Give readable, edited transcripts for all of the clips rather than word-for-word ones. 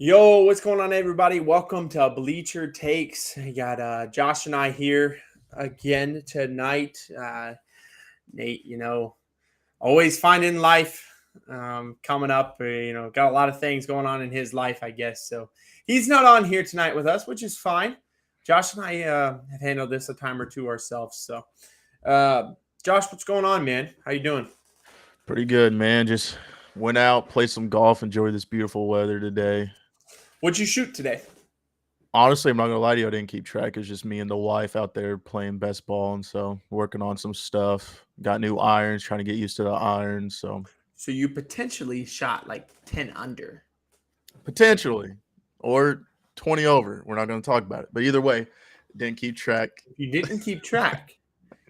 Yo, what's going on, everybody? Welcome to Bleacher Takes. I got Josh and I here again tonight. Nate, always finding life coming up. Got a lot of things going on in his life, I guess. So he's not on here tonight with us, which is fine. Josh and I have handled this a time or two ourselves. So, Josh, what's going on, man? How you doing? Pretty good, man. Just went out, played some golf, enjoyed this beautiful weather today. What'd you shoot today? Honestly, I'm not gonna lie to you, I didn't keep track. It's just me and the wife out there playing best ball, and so working on some stuff. Got new irons, trying to get used to the irons. So So you potentially shot like 10 under. potentially, or 20 over. We're not gonna talk about it, but either way, didn't keep track. If you didn't keep track,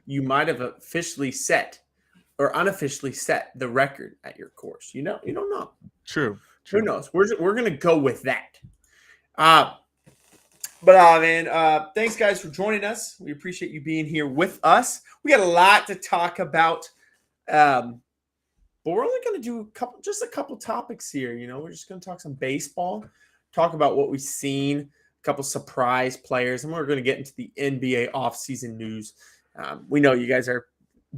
you might have officially set or unofficially set the record at your course. You don't know. True, Who true. knows? We're gonna go with that. Uh, man, thanks guys for joining us. We appreciate you being here with us. We got a lot to talk about, but we're only gonna do just a couple topics here. We're just gonna talk some baseball, talk about what we've seen, a couple surprise players, and we're gonna get into the NBA offseason news. We know you guys are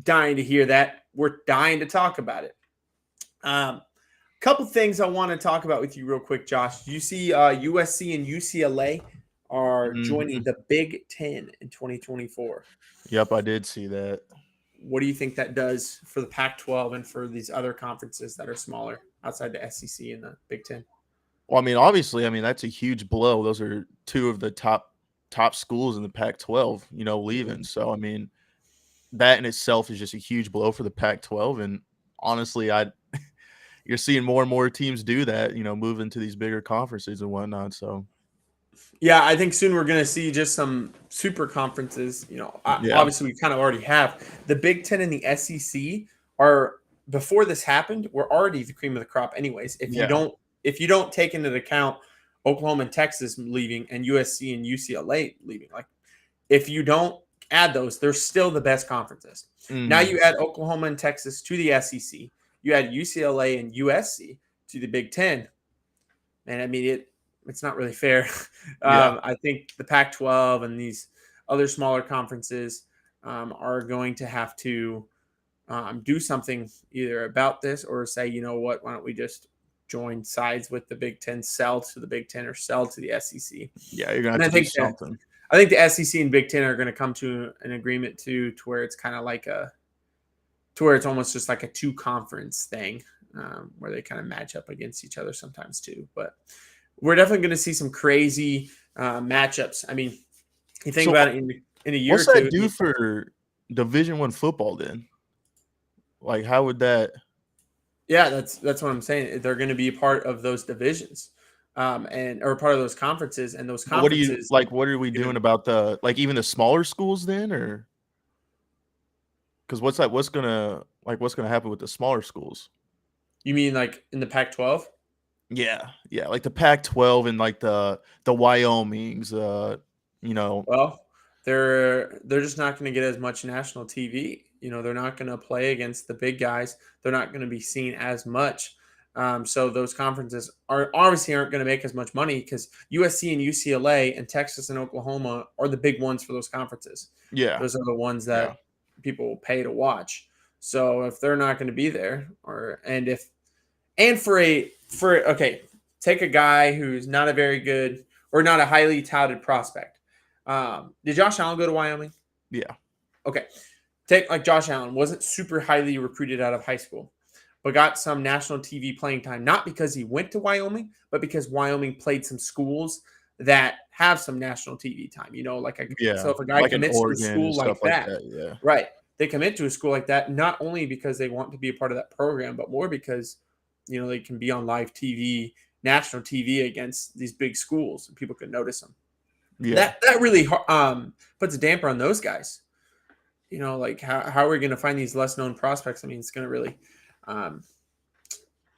dying to hear that. We're dying to talk about it. Couple things I want to talk about with you real quick, Josh. You see USC and UCLA are joining Hmm. the Big Ten in 2024. Yep, I did see that. What do you think that does for the Pac-12 and for these other conferences that are smaller outside the SEC and the Big Ten? Well, I mean, obviously, that's a huge blow. Those are two of the top schools in the Pac-12, leaving. So, I mean, that in itself is just a huge blow for the Pac-12. And honestly, you're seeing more and more teams do that, move into these bigger conferences and whatnot. So, Yeah, I think soon we're going to see just some super conferences. yeah, Obviously we kind of already have. The Big Ten and the SEC are, before this happened, we're already the cream of the crop anyways. yeah, If you don't take into account Oklahoma and Texas leaving and USC and UCLA leaving, like if you don't add those, they're still the best conferences. Now hmm, you add Oklahoma and Texas to the SEC, you add UCLA and USC to the Big Ten, and I mean it's not really fair. yeah, I think the Pac-12 and these other smaller conferences are going to have to do something either about this or say, you know what, why don't we just join sides with the Big Ten, sell to the Big Ten or sell to the SEC. yeah. You're gonna have And to do something. I think the SEC and Big Ten are going to come to an agreement to where it's kind of like to where it's almost just like a two conference thing, where they kind of match up against each other sometimes too. But we're definitely going to see some crazy matchups. I mean, you think So, about it in a year what's or that two. do for Division I football then? Like, how would that? Yeah, that's what I'm saying. They're going to be a part of those divisions, and or part of those conferences, and those What do you conferences. like? What are we You know, doing about the even the smaller schools then, or because what's gonna happen with the smaller schools? you mean like in the Pac-12? Yeah, yeah, like the Pac-12 and like the Wyomings, you know, Well, they're just not going to get as much national TV. They're not going to play against the big guys. They're not going to be seen as much. So those conferences aren't going to make as much money because USC and UCLA and Texas and Oklahoma are the big ones for those conferences. yeah, Those are the ones yeah, that people will pay to watch. So if they're not going to be there, okay, take a guy who's not a very good or not a highly touted prospect. Did Josh Allen go to Wyoming? yeah, Okay. Take like Josh Allen, wasn't super highly recruited out of high school, but got some national TV playing time, not because he went to Wyoming, but because Wyoming played some schools that have some national TV time. So yeah, if a guy like in commits to a Oregon and school stuff like like that, that, yeah. right? They commit to a school like that not only because they want to be a part of that program, but more because they can be on live TV, national TV against these big schools, and people can notice them. Yeah. That really puts a damper on those guys. Like how are we going to find these less known prospects? I mean, it's going to really um,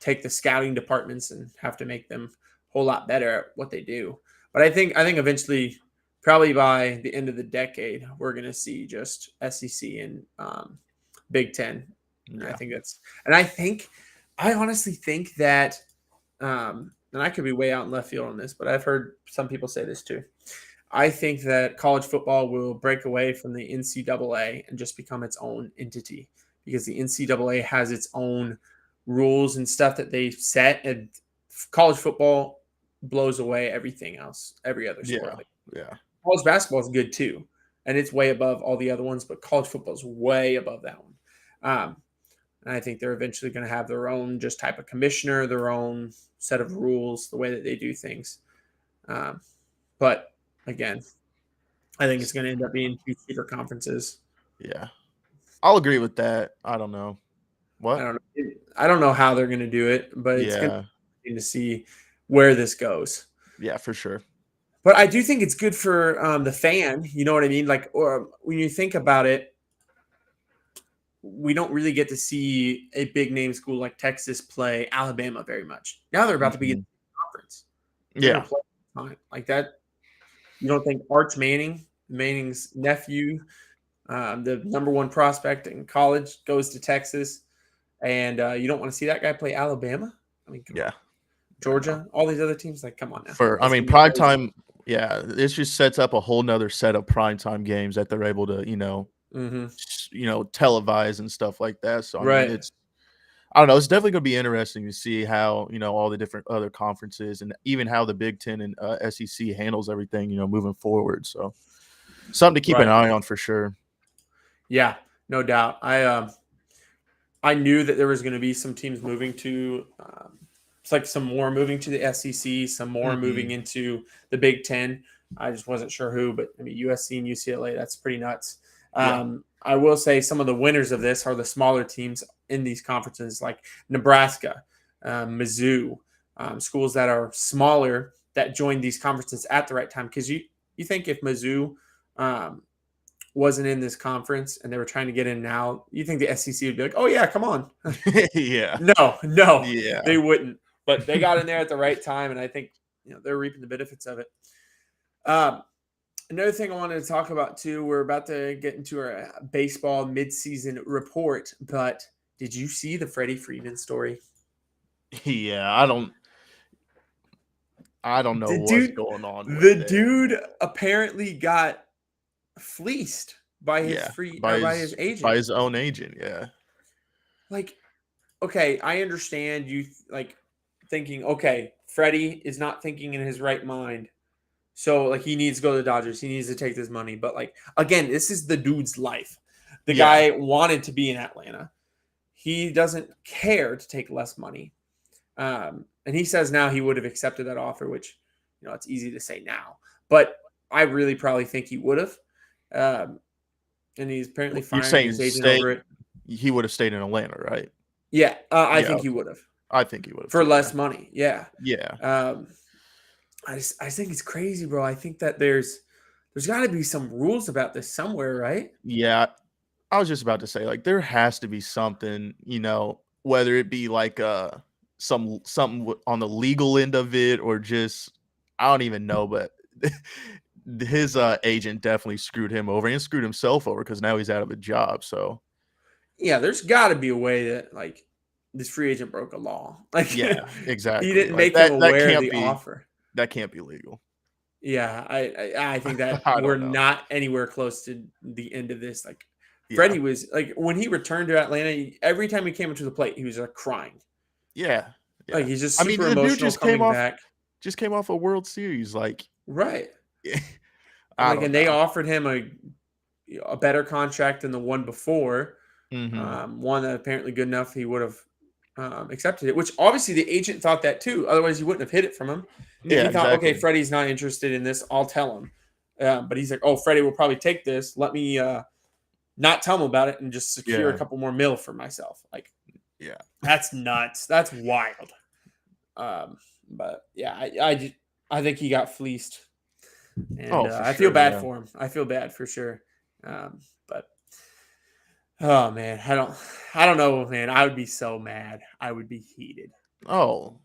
take the scouting departments and have to make them a whole lot better at what they do. But I think eventually, probably by the end of the decade, we're going to see just SEC and Big Ten. And I Yeah. think I honestly think that and I could be way out in left field on this, but I've heard some people say this too. I think that college football will break away from the NCAA and just become its own entity because the NCAA has its own rules and stuff that they set, and college football blows away everything else, every other sport. Yeah. Like Yeah. college basketball is good too, and it's way above all the other ones, but college football is way above that one. And I think they're eventually going to have their own just type of commissioner, their own set of rules, the way that they do things. But again, I think it's going to end up being two super conferences. Yeah. I'll agree with that. I don't know. I What? don't know. I don't know how they're going to do it, but it's going to Yeah. be interesting to see where this goes. Yeah, for sure. But I do think it's good for the fan. You know what I mean? Like, or when you think about it, we don't really get to see a big name school like Texas play Alabama very much. Now they're about to be in the conference. They're Yeah. gonna play time like that. You don't think Arch Manning, Manning's nephew, the number one prospect in college, goes to Texas, and you don't want to see that guy play Alabama? I mean, come on. Yeah. Georgia, all these other teams, like, come on now. I It's mean, gonna be prime crazy. time. Yeah, this just sets up a whole nother set of primetime games that they're able to, Mhm. televise and stuff like that. So I mean, Right. I don't know. It's definitely going to be interesting to see how all the different other conferences and even how the Big Ten and SEC handles everything, moving forward. So something to keep an Right. eye on for sure. Yeah, no doubt. I knew that there was going to be some teams moving to, it's like some more moving to the SEC, some more moving Hmm. into the Big Ten. I just wasn't sure who, but I mean USC and UCLA. That's pretty nuts. Yeah. I will say some of the winners of this are the smaller teams in these conferences, like Nebraska, Mizzou, schools that are smaller that joined these conferences at the right time. Because you think if Mizzou wasn't in this conference and they were trying to get in now, you think the SEC would be like, "Oh yeah, come on." Yeah. No, they Yeah. wouldn't. But they got in there at the right time, and I think they're reaping the benefits of it. Um, Another thing I wanted to talk about too. We're about to get into our baseball midseason report, but did you see the Freddie Freeman story? Yeah. I don't know The what's dude, going on with the that. dude apparently got fleeced by his Yeah. free By or by his by agent. his own agent. Yeah. Like, okay, I understand you like thinking, okay, Freddie is not thinking in his right mind. So like he needs to go to the Dodgers. He needs to take this money. But like again, this is the dude's life. The Yeah. guy wanted to be in Atlanta. He doesn't care to take less money. And he says now he would have accepted that offer, which it's easy to say now. But I really probably think he would have. Um, and he's apparently You're firing saying his agent stay. over it. He would have stayed in Atlanta, right? Yeah, I Yeah. think he Okay. would have I think he would have for too. Yeah. less money. Yeah. Yeah. Um, I think it's crazy, bro. I think that there's got to be some rules about this somewhere, right? Yeah. I was just about to say, like, there has to be something, whether it be like something on the legal end of it or just I don't even know, but his agent definitely screwed him over and screwed himself over because now he's out of a job. So Yeah, there's got to be a way that like this free agent broke a law. Like he yeah, exactly. didn't Like make him that aware of can't the be offer. legal. Yeah, I think that I we're don't know. not anywhere close to the end of this. Like Yeah. Freddie was like when he returned to Atlanta, every time he came into the plate, he was like crying. Yeah. Like Yeah. he's just I mean, super the dude emotional coming back. just came off a World Series. Like, Right. And I like don't and they know. offered him a better contract than the one before. Hmm. One that apparently good enough he would have accepted it, which obviously the agent thought that too. Otherwise, he wouldn't have hid it from him. Yeah, He thought, okay, exactly. Freddie's not interested in this. I'll tell him. But he's like, oh, Freddie will probably take this. Let me not tell him about it and just secure a Yeah. couple more mil for myself. Like, Yeah. that's nuts. That's wild. But yeah, I think he got fleeced, and Oh, for I feel sure. bad Yeah. for him. I feel bad for sure. But oh man, I don't know, man. I would be so mad. I would be heated. Oh,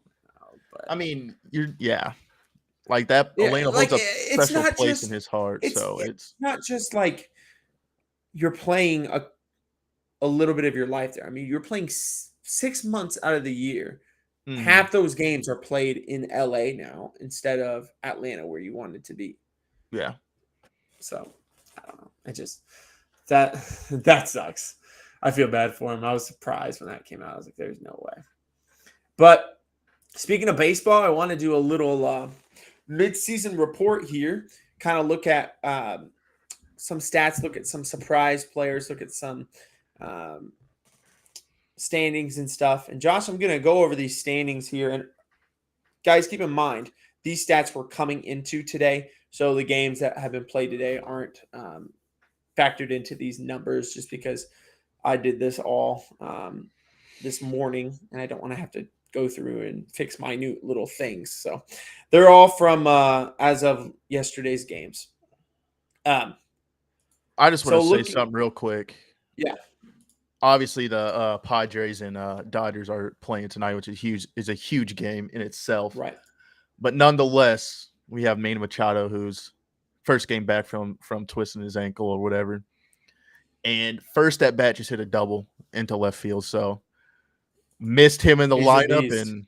But I mean, yeah. Like that, yeah, Elena like holds a it's special not place in just his heart. So it's it's not just like you're playing a little bit of your life there. I mean, you're playing 6 months out of the year half those games are played in LA now instead of Atlanta where you wanted to be. Yeah. So I don't know. That sucks. I feel bad for him. I was surprised when that came out. I was like, there's no way. But speaking of baseball, I want to do a little mid-season report here. Kind of look at some stats, look at some surprise players, look at some standings and stuff. And Josh, I'm going to go over these standings here. And guys, keep in mind, these stats were coming into today. So the games that have been played today aren't factored into these numbers just because I did this all this morning and I don't want to have to go through and fix minute little things. So they're all from as of yesterday's games. I just want to say something real quick. Yeah. Obviously, the Padres and Dodgers are playing tonight, which is a huge game in itself. Right. But nonetheless, we have Manny Machado, who's first game back from twisting his ankle or whatever. And first at bat just hit a double into left field. So missed him in the lineup. And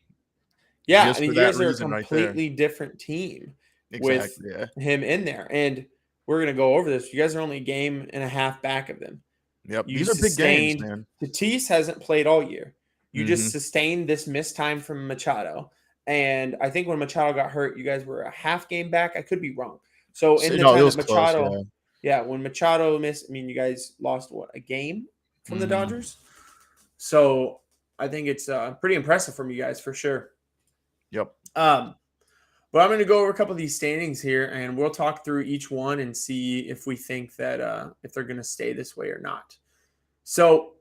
yeah, I mean, you guys are a completely different team with yeah. him in there. And we're going to go over this. You guys are only a game and a half back of them. Yep. These are big games, man. Tatis hasn't played all year. You just sustained this missed time from Machado. And I think when Machado got hurt, you guys were a half game back. I could be wrong. So in the time that Machado, close, when Machado missed, I mean, you guys lost a game from the Dodgers. So I think it's pretty impressive from you guys for sure. Yep. But I'm going to go over a couple of these standings here, and we'll talk through each one and see if we think that if they're going to stay this way or not. So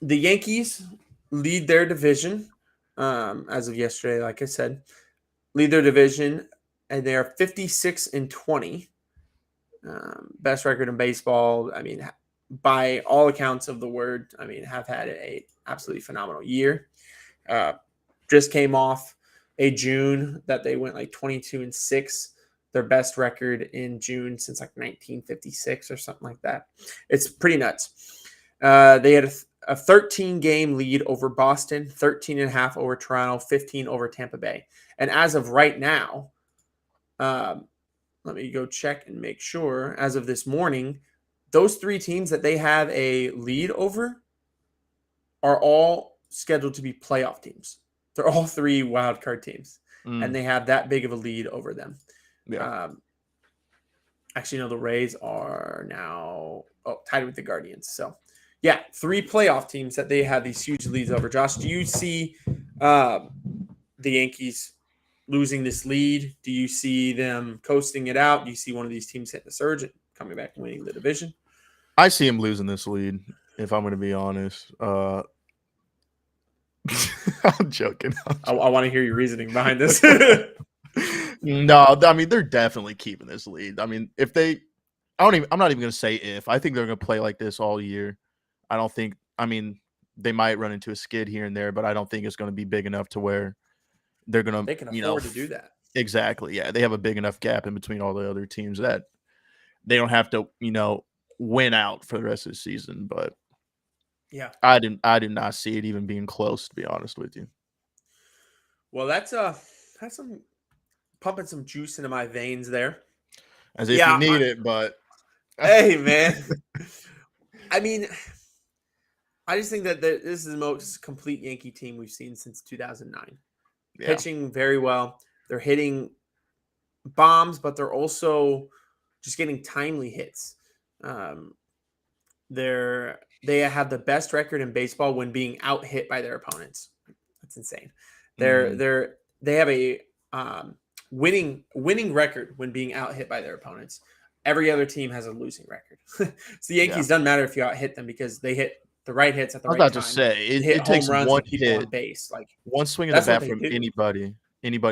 the Yankees lead their division as of yesterday, like I said, lead their division, and they are 56-20. Best record in baseball. I mean, by all accounts of the word, I mean, have had a absolutely phenomenal year. Just came off a June that they went like 22-6, their best record in June since like 1956 or something like that. It's pretty nuts. They had a 13-game lead over Boston, 13.5 over Toronto, 15 over Tampa Bay. And as of right now, let me go check and make sure. As of this morning, those three teams that they have a lead over are all scheduled to be playoff teams. They're all three wild card teams, and they have that big of a lead over them. Yeah. Actually, no, the Rays are now tied with the Guardians. So, yeah, three playoff teams that they have these huge leads over. Josh, do you see the Yankees losing this lead? Do you see them coasting it out? Do you see one of these teams hitting the surge and coming back and winning the division? I see him losing this lead, if I'm going to be honest. I'm joking. I want to hear your reasoning behind this. No, I mean, they're definitely keeping this lead. I mean, I'm not even going to say if. I think they're going to play like this all year. They might run into a skid here and there, but I don't think it's going to be big enough to where they can afford to do that. Exactly. Yeah. They have a big enough gap in between all the other teams that they don't have to, win out for the rest of the season. But yeah, I did not see it even being close, to be honest with you. Well, that's some pumping some juice into my veins there. As if you need it, but hey, man. I mean, I just think that this is the most complete Yankee team we've seen since 2009. Yeah. Pitching very well. They're hitting bombs, but they're also just getting timely hits. They have the best record in baseball when being out hit by their opponents. That's insane. They have a winning record when being out hit by their opponents. Every other team has a losing record. So the Yankees doesn't matter if you out hit them because they hit the right hits at the right time. I was about to say it takes one hit, on base, like one swing of the bat from anybody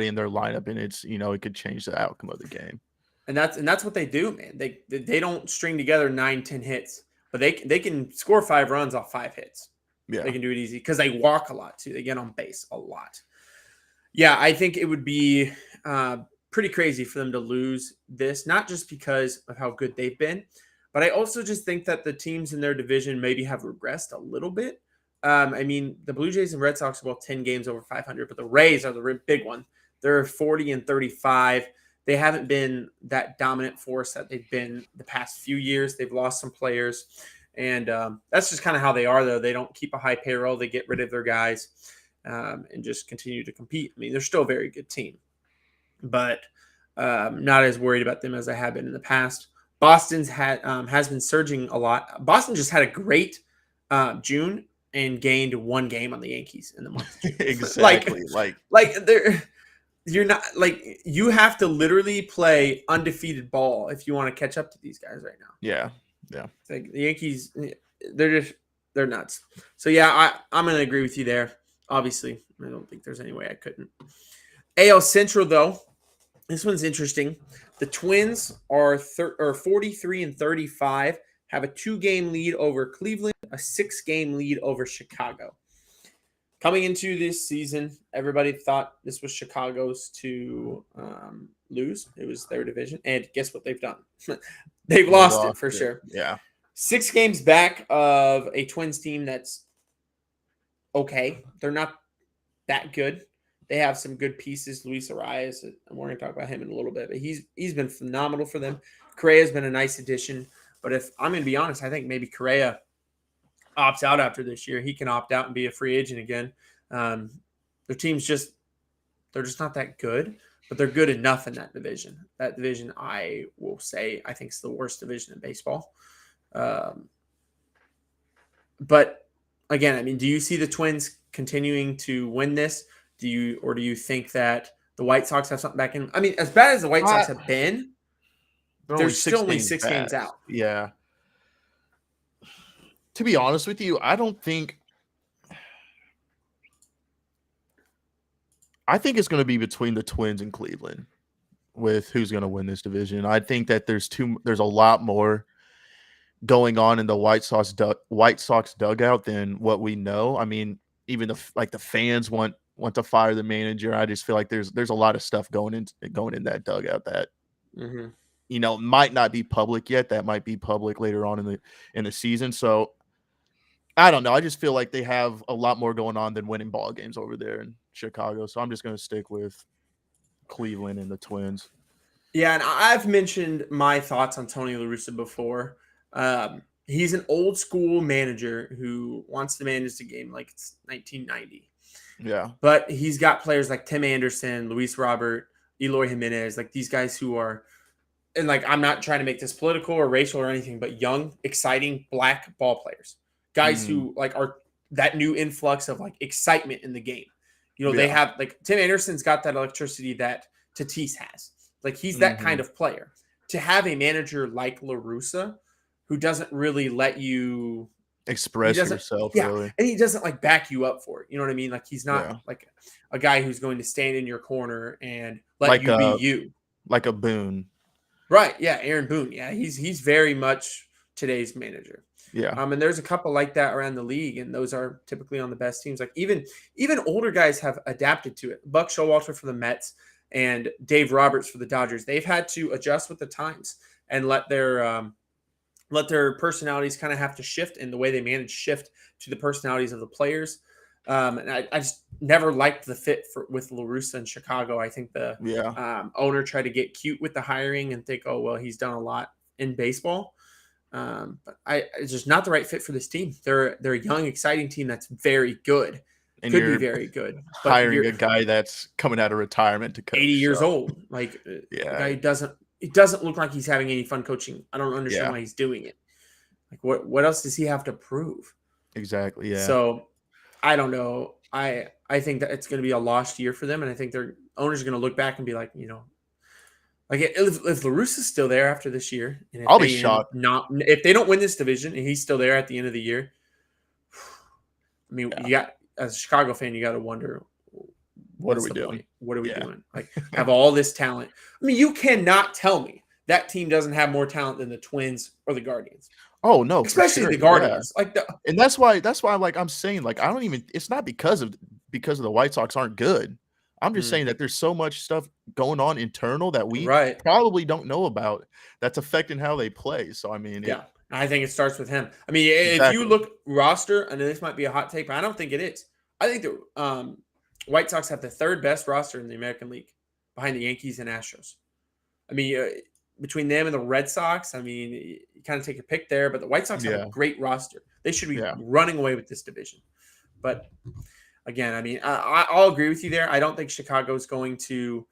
in their lineup, and it's it could change the outcome of the game. And that's what they do, man. They don't string together 9-10 hits, but they can score 5 runs off 5 hits. Yeah, they can do it easy because they walk a lot too. They get on base a lot. Yeah, I think it would be pretty crazy for them to lose this, not just because of how good they've been, but I also just think that the teams in their division maybe have regressed a little bit I mean, the Blue Jays and Red Sox are both 10 games over 500, but the Rays are the big one. They're 40 and 35. They haven't been that dominant force that they've been the past few years. They've lost some players, and that's just kind of how they are, though. They don't keep a high payroll. They get rid of their guys and just continue to compete. I mean, they're still a very good team, but not as worried about them as I have been in the past. Boston's has been surging a lot. Boston just had a great June and gained one game on the Yankees in the month of June. Exactly. like they're you're not like you have to literally play undefeated ball if you want to catch up to these guys right now. Yeah. It's like the Yankees, they're nuts. So yeah, I'm gonna agree with you there. Obviously, I don't think there's any way I couldn't. AL Central though, this one's interesting. The Twins are 43 and 35, have a 2-game lead over Cleveland, a 6-game lead over Chicago. Coming into this season, everybody thought this was Chicago's to lose. It was their division. And guess what they've done? They've lost it for sure. Yeah. 6 games back of a Twins team that's okay. They're not that good. They have some good pieces. Luis Arias, we're going to talk about him in a little bit, but he's been phenomenal for them. Correa's been a nice addition. But if I'm going to be honest, I think maybe Correa opts out after this year. He can opt out and be a free agent again. Their team's they're just not that good, but they're good enough in that division. That division, I will say, I think is the worst division in baseball. But again, I mean, do you see the Twins continuing to win this? Do you think that the White Sox have something back in? I mean, as bad as the White Sox have been, they're still only 6 games out. Yeah. To be honest with you, I think it's going to be between the Twins and Cleveland with who's going to win this division. I think that there's a lot more going on in the White Sox dugout than what we know. I mean, even the fans want to fire the manager. I just feel like there's a lot of stuff going in that dugout that might not be public yet. That might be public later on in the season. So I don't know. I just feel like they have a lot more going on than winning ball games over there in Chicago. So I'm just going to stick with Cleveland and the Twins. Yeah, and I've mentioned my thoughts on Tony La Russa before. He's an old school manager who wants to manage the game like it's 1990. Yeah. But he's got players like Tim Anderson, Luis Robert, Eloy Jimenez, like these guys who are, and like I'm not trying to make this political or racial or anything, but young, exciting black ball players. Guys who like are that new influx of like excitement in the game. They have like Tim Anderson's got that electricity that Tatis has. Like he's that kind of player. To have a manager like La Russa who doesn't really let you express yourself, really. And he doesn't like back you up for it. You know what I mean? Like he's not like a guy who's going to stand in your corner and let you be you. Like a Boone. Right. Yeah. Aaron Boone. Yeah. He's very much today's manager. Yeah. And there's a couple like that around the league, and those are typically on the best teams. Like even older guys have adapted to it. Buck Showalter for the Mets and Dave Roberts for the Dodgers. They've had to adjust with the times and let their personalities kind of have to shift, and the way they manage shift to the personalities of the players. And I just never liked the fit with La Russa in Chicago. I think the owner tried to get cute with the hiring and think, oh, well, he's done a lot in baseball. But it's just not the right fit for this team. They're a young, exciting team that's very good. And could be very good. But hiring a guy that's coming out of retirement to coach. 80 years old. Like a guy it doesn't look like he's having any fun coaching. I don't understand why he's doing it. Like what else does he have to prove? Exactly. Yeah. So I don't know. I think that it's going to be a lost year for them, and I think their owners are going to look back and be like, like if La Russa's still there after this year, and I'll be shocked. If they don't win this division and he's still there at the end of the year, I mean, you got as a Chicago fan, you got to wonder, what are we doing? Point? What are we doing? Like have all this talent. I mean, you cannot tell me that team doesn't have more talent than the Twins or the Guardians. Oh no, especially the Guardians. Yeah. And that's why like I'm saying, like I don't even. It's not because of the White Sox aren't good. I'm just saying that there's so much stuff going on internal that we probably don't know about that's affecting how they play. So I mean, I think it starts with him. I mean, if you Exactly. look roster, and this might be a hot take, but I don't think it is. I think the White Sox have the third best roster in the American League, behind the Yankees and Astros. I mean, between them and the Red Sox, I mean, you kind of take your pick there, but the White Sox have a Yeah. great roster. They should be Yeah. running away with this division. But again, I mean, I'll agree with you there. I don't think Chicago is going to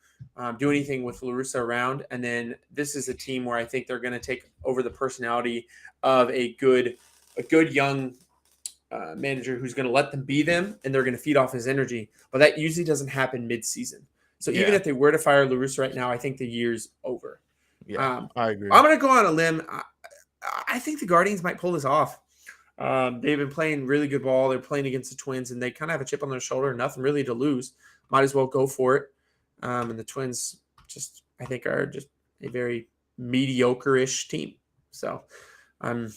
do anything with La Russa around. And then this is a team where I think they're going to take over the personality of a good young manager who's going to let them be them, and they're going to feed off his energy. But that usually doesn't happen mid-season. So even Yeah. if they were to fire La Russa right now, I think the year's over. Yeah. I agree. I'm going to go on a limb. I think the Guardians might pull this off. They've been playing really good ball. They're playing against the Twins, and they kind of have a chip on their shoulder. Nothing really to lose. Might as well go for it. And the Twins I think, are just a very mediocre-ish team. So, but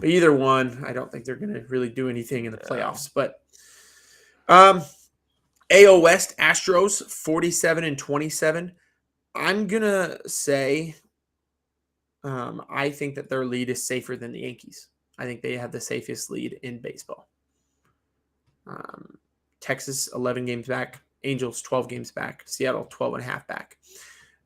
either one, I don't think they're going to really do anything in the playoffs. But AL West, Astros 47-27. I'm gonna say, I think that their lead is safer than the Yankees. I think they have the safest lead in baseball. Texas 11 games back, Angels 12 games back, Seattle 12 and a half back.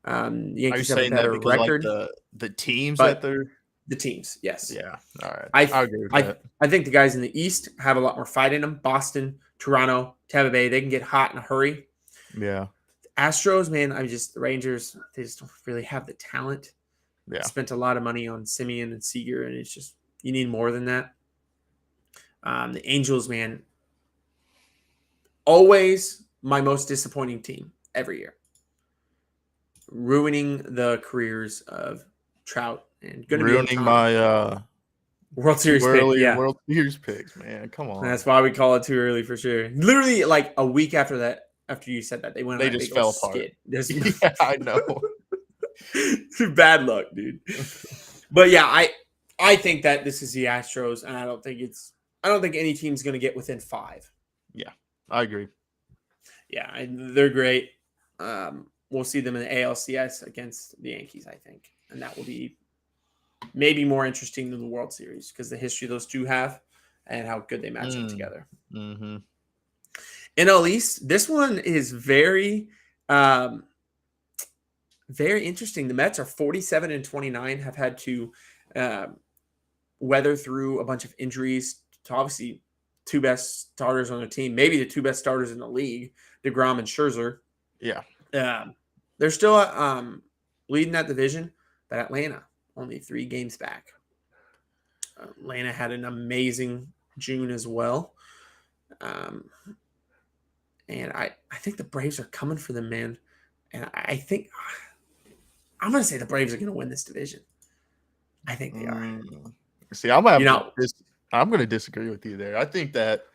The Are you Yankees have a saying that better because record. like the teams but that they're the teams, yes. Yeah. All right. I agree with that. I think the guys in the East have a lot more fight in them. Boston, Toronto, Tampa Bay, they can get hot in a hurry. Yeah. Astros, man, the Rangers, they just don't really have the talent. Yeah. Spent a lot of money on Simeon and Seager, and it's just, you need more than that. The Angels, man, always my most disappointing team every year. Ruining the careers of Trout and going to be Ruining my World Series pick. Yeah. World Series picks, man. Come on. That's why we call it too early for sure. Literally, like a week after that, after you said that, they went on that just big fell old apart. skid. Yeah, I know. Bad luck, dude. But yeah, I think that this is the Astros, and I don't think any team's going to get within 5. Yeah, I agree. Yeah, and they're great. We'll see them in the ALCS against the Yankees, I think, and that will be maybe more interesting than the World Series because the history those two have and how good they match up together. Mm-hmm. NL East, this one is very, very interesting. The Mets are 47-29, have had to weather through a bunch of injuries to obviously two best starters on their team, maybe the two best starters in the league, DeGrom and Scherzer. Yeah. They're still leading that division, but Atlanta only 3 games back. Atlanta had an amazing June as well. And I think the Braves are coming for them, man. And I think I'm going to say the Braves are going to win this division. I think they are. See, I'm going to disagree with you there. I think that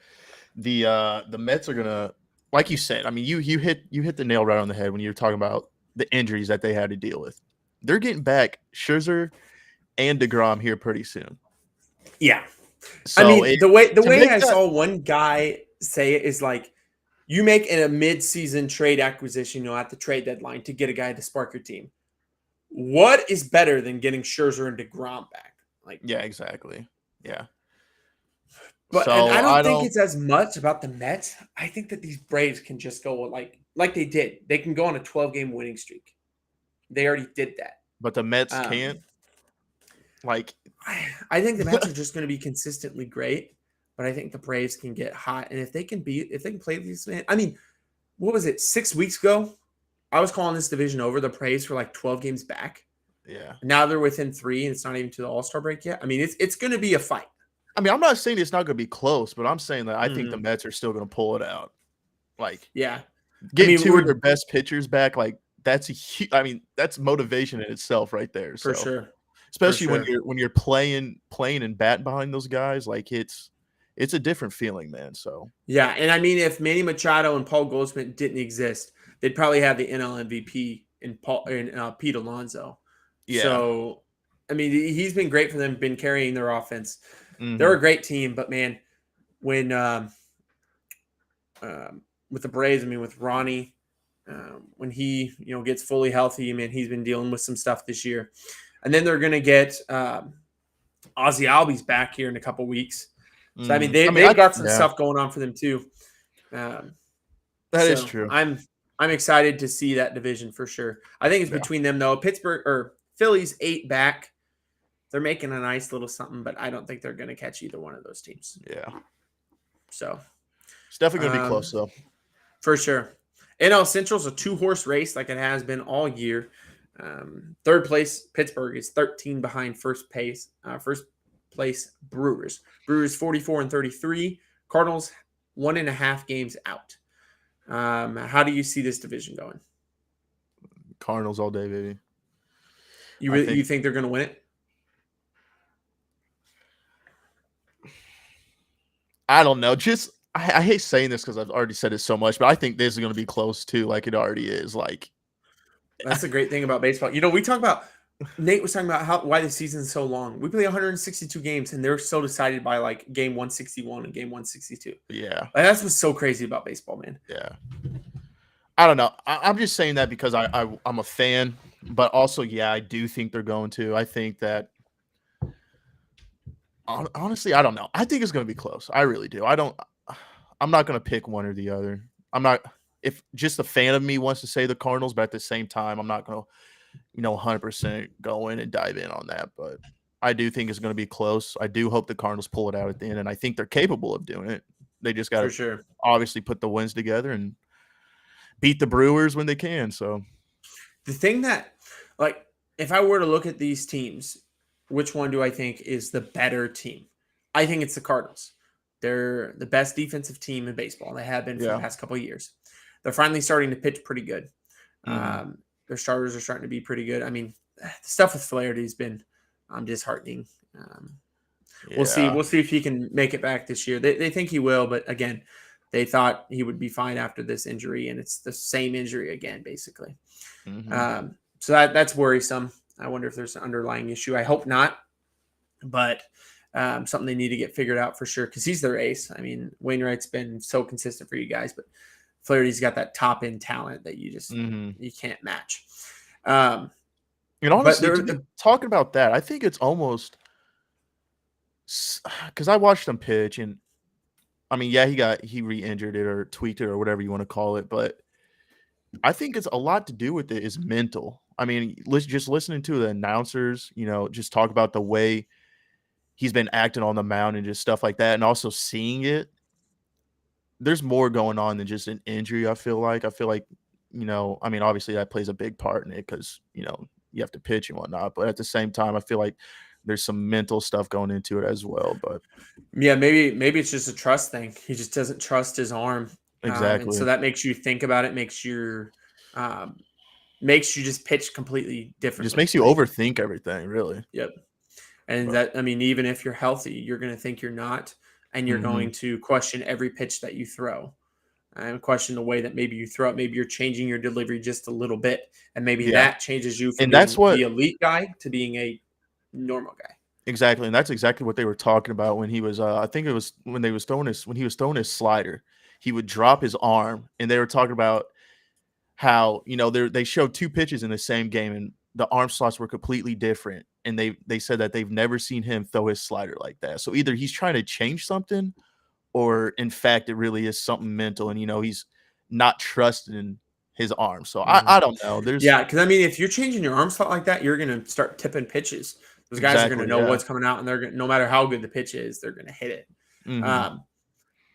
the Mets are going to, like you said, I mean, you hit the nail right on the head when you were talking about the injuries that they had to deal with. They're getting back Scherzer and DeGrom here pretty soon. Yeah. So I mean, the way I saw one guy say it is like, you make a mid-season trade acquisition, at the trade deadline to get a guy to spark your team. What is better than getting Scherzer and DeGrom back? Like, yeah, exactly. Yeah. But and I don't think it's as much about the Mets. I think that these Braves can just go like they did. They can go on a 12-game winning streak. They already did that. But the Mets can't. Like, I think the Mets are just going to be consistently great. But I think the Braves can get hot, and if they can play these, man. I mean, what was it? 6 weeks ago, I was calling this division over. The Braves for like 12 games back. Yeah. Now they're within 3, and it's not even to the All-Star break yet. I mean, it's going to be a fight. I mean, I'm not saying it's not going to be close, but I'm saying that I think the Mets are still going to pull it out. Like, yeah, getting 2 of their best pitchers back, like that's that's motivation in itself, right there. For sure, especially when you're playing and batting behind those guys, like it's a different feeling, man. So yeah, and I mean, if Manny Machado and Paul Goldschmidt didn't exist, they'd probably have the NL MVP in Pete Alonso. Yeah. So, I mean, he's been great for them, been carrying their offense. Mm-hmm. They're a great team, but man, when with the Braves, I mean, with Ronnie, when he gets fully healthy, man, he's been dealing with some stuff this year, and then they're gonna get Ozzy Albies back here in a couple weeks. So I mean, I mean, they've got some yeah, stuff going on for them too. Um, that is so true. I'm excited to see that division for sure. I think it's Yeah, between them though. Pittsburgh or Philly's 8 back. They're making a nice little something, but I don't think they're going to catch either one of those teams. yeah. So It's definitely gonna be close though. for sure. NL Central's a 2-horse race like it has been all year. Third place Pittsburgh is 13 behind first place Brewers. Brewers 44-33. Cardinals 1.5 games out. How do you see this division going? Cardinals all day, baby. You think they're going to win it? I don't know. Just I hate saying this because I've already said it so much, but I think this is going to be close too, like it already is. Like That's the great thing about baseball. We talk about Nate was talking about why the season's so long. We play 162 games and they're so decided by like game 161 and game 162. yeah, Like, that's what's so crazy about baseball, man. yeah. I don't know. I'm just saying that because I'm a fan, but also yeah, I do think they're going to. I think that honestly, I don't know. I think it's going to be close. I really do. I'm not going to pick one or the other. I'm not. If just a fan of me wants to say the Cardinals, but at the same time, I'm not going to, 100% go in and dive in on that. But I do think it's going to be close. I do hope the Cardinals pull it out at the end, and I think they're capable of doing it. They just got to obviously put the wins together and beat the Brewers when they can. So the thing that, like, if I were to look at these teams, which one do I think is the better team? I think it's the Cardinals. They're the best defensive team in baseball. They have been for the past couple of years. They're finally starting to pitch pretty good. Mm-hmm. Their starters are starting to be pretty good. I mean, the stuff with Flaherty has been disheartening. We'll see. We'll see if he can make it back this year. They think he will, but again, they thought he would be fine after this injury, and it's the same injury again, basically. Mm-hmm. So that's worrisome. I wonder if there's an underlying issue. I hope not, but something they need to get figured out for sure because he's their ace. I mean, Wainwright's been so consistent for you guys, but Flaherty's got that top end talent that you just you can't match. And honestly, talking about that, I think it's almost because I watched him pitch, and I mean, yeah, he re-injured it or tweaked it or whatever you want to call it, but I think it's a lot to do with it is mental. I mean, just listening to the announcers, just talk about the way he's been acting on the mound and just stuff like that, and also seeing it. There's more going on than just an injury. I feel like, I mean, obviously that plays a big part in it because, you have to pitch and whatnot. But at the same time, I feel like there's some mental stuff going into it as well. But yeah, maybe it's just a trust thing. He just doesn't trust his arm. Exactly. And so that makes you think about it, makes you just pitch completely differently. Just makes you overthink everything, really. Yep. And I mean, even if you're healthy, you're going to think you're not. And you're going to question every pitch that you throw and question the way that maybe you throw it. Maybe you're changing your delivery just a little bit. And maybe that changes you from being the elite guy to being a normal guy. Exactly. And that's exactly what they were talking about when he was, I think it was when he was throwing his slider, he would drop his arm, and they were talking about how, they showed 2 pitches in the same game and the arm slots were completely different. And they said that they've never seen him throw his slider like that. So either he's trying to change something, or in fact, it really is something mental. And, he's not trusting his arm. So I don't know. Because I mean, if you're changing your arm slot like that, you're going to start tipping pitches. Those guys are going to know what's coming out, and they're going, no matter how good the pitch is, they're going to hit it.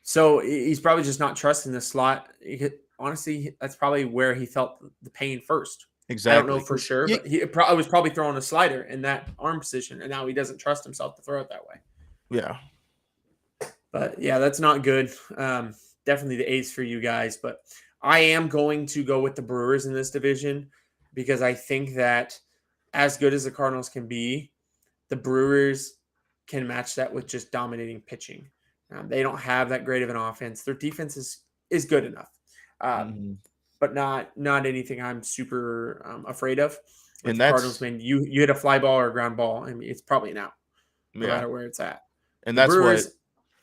So he's probably just not trusting the slot. Honestly, that's probably where he felt the pain first. Exactly. I don't know for sure, but he was probably throwing a slider in that arm position, and now he doesn't trust himself to throw it that way. Yeah. But yeah, that's not good. Definitely the ace for you guys, but I am going to go with the Brewers in this division because I think that as good as the Cardinals can be, the Brewers can match that with just dominating pitching. They don't have that great of an offense. Their defense is good enough. But not anything I'm super afraid of. With the Cardinals, man, you hit a fly ball or a ground ball, I mean, it's probably an out, no matter where it's at. And that's Brewers,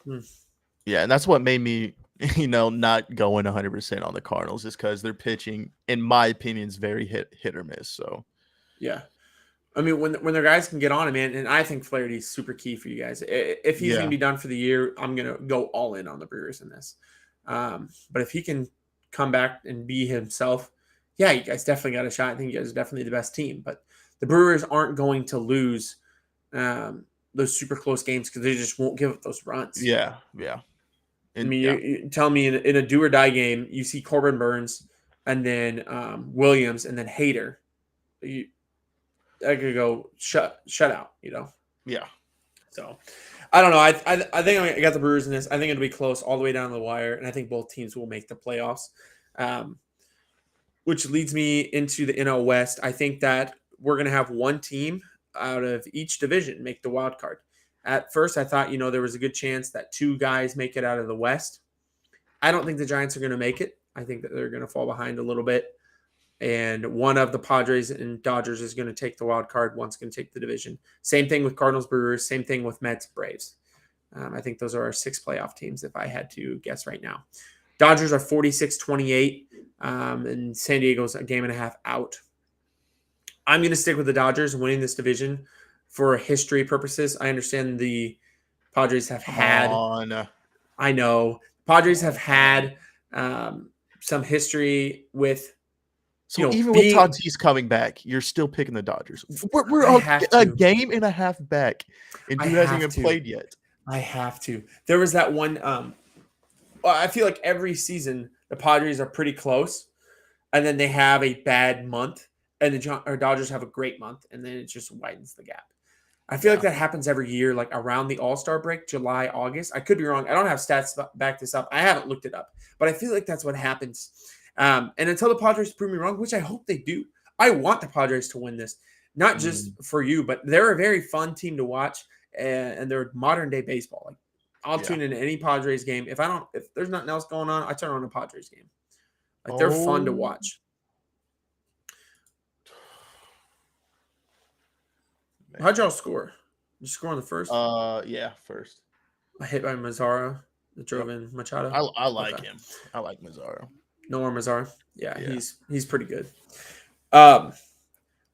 and that's what made me, not going 100% on the Cardinals, is because their pitching, in my opinion, is very hit or miss. So, yeah. I mean, when their guys can get on it, man, and I think Flaherty is super key for you guys. If he's going Yeah. to be done for the year, I'm going to go all in on the Brewers in this. But if he can come back and be himself, yeah, you guys definitely got a shot. I think you guys are definitely the best team. But the Brewers aren't going to lose those super close games because they just won't give up those runs. Yeah. Yeah. I And mean, yeah. you tell me in a do or die game, you see Corbin Burns and then Williams and then Hader. I could go shut out, Yeah. So I don't know. I think I got the Brewers in this. I think it'll be close all the way down the wire, and I think both teams will make the playoffs. Which leads me into the NL West. I think that we're going to have one team out of each division make the wild card. At first, I thought there was a good chance that two guys make it out of the West. I don't think the Giants are going to make it. I think that they're going to fall behind a little bit. And one of the Padres and Dodgers is going to take the wild card. One's going to take the division. Same thing with Cardinals, Brewers. Same thing with Mets, Braves. I think those are our 6 playoff teams if I had to guess right now. Dodgers are 46-28, and San Diego's a game and a half out. I'm going to stick with the Dodgers winning this division for history purposes. I understand the Padres have had. I know. Padres have had some history with. So even with Tatis coming back, you're still picking the Dodgers. We're a game and a half back, and Drew hasn't even played yet. I have to. There was that one. I feel like every season the Padres are pretty close, and then they have a bad month, and the Dodgers have a great month, and then it just widens the gap. I feel like that happens every year, like around the All-Star break, July, August. I could be wrong. I don't have stats to back this up. I haven't looked it up, but I feel like that's what happens. And until the Padres prove me wrong, which I hope they do, I want the Padres to win this, not just for you, but they're a very fun team to watch, and they're modern day baseball. Like I'll tune into any Padres game. If there's nothing else going on, I turn on a Padres game. Like they're fun to watch. Man. How'd y'all score? Did you score on the first? Yeah, first. A hit by Mazzaro that drove in Machado. I like him. I like Mazzaro. Nomar Mazar. Yeah, he's pretty good. But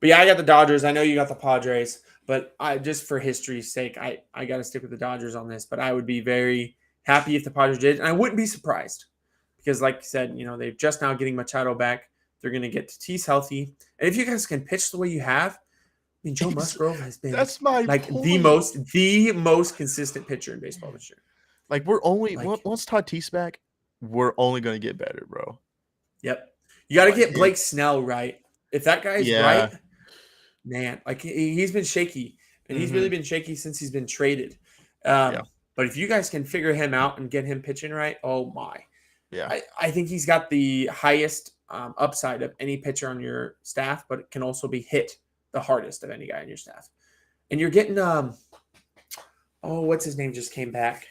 yeah, I got the Dodgers. I know you got the Padres, but I just for history's sake, I got to stick with the Dodgers on this. But I would be very happy if the Padres did, and I wouldn't be surprised because, like you said, they're just now getting Machado back. They're going to get Tatis healthy, and if you guys can pitch the way you have, I mean, Joe Musgrove has been the most consistent pitcher in baseball this year. Like we're only once Tatis back, we're only going to get better, bro. Yep. You got to get Blake Snell right. If that guy's right, man, like he's been shaky, and he's really been shaky since he's been traded. But if you guys can figure him out and get him pitching right, oh my. Yeah. I think he's got the highest upside of any pitcher on your staff, but it can also be hit the hardest of any guy on your staff. And you're getting what's his name just came back?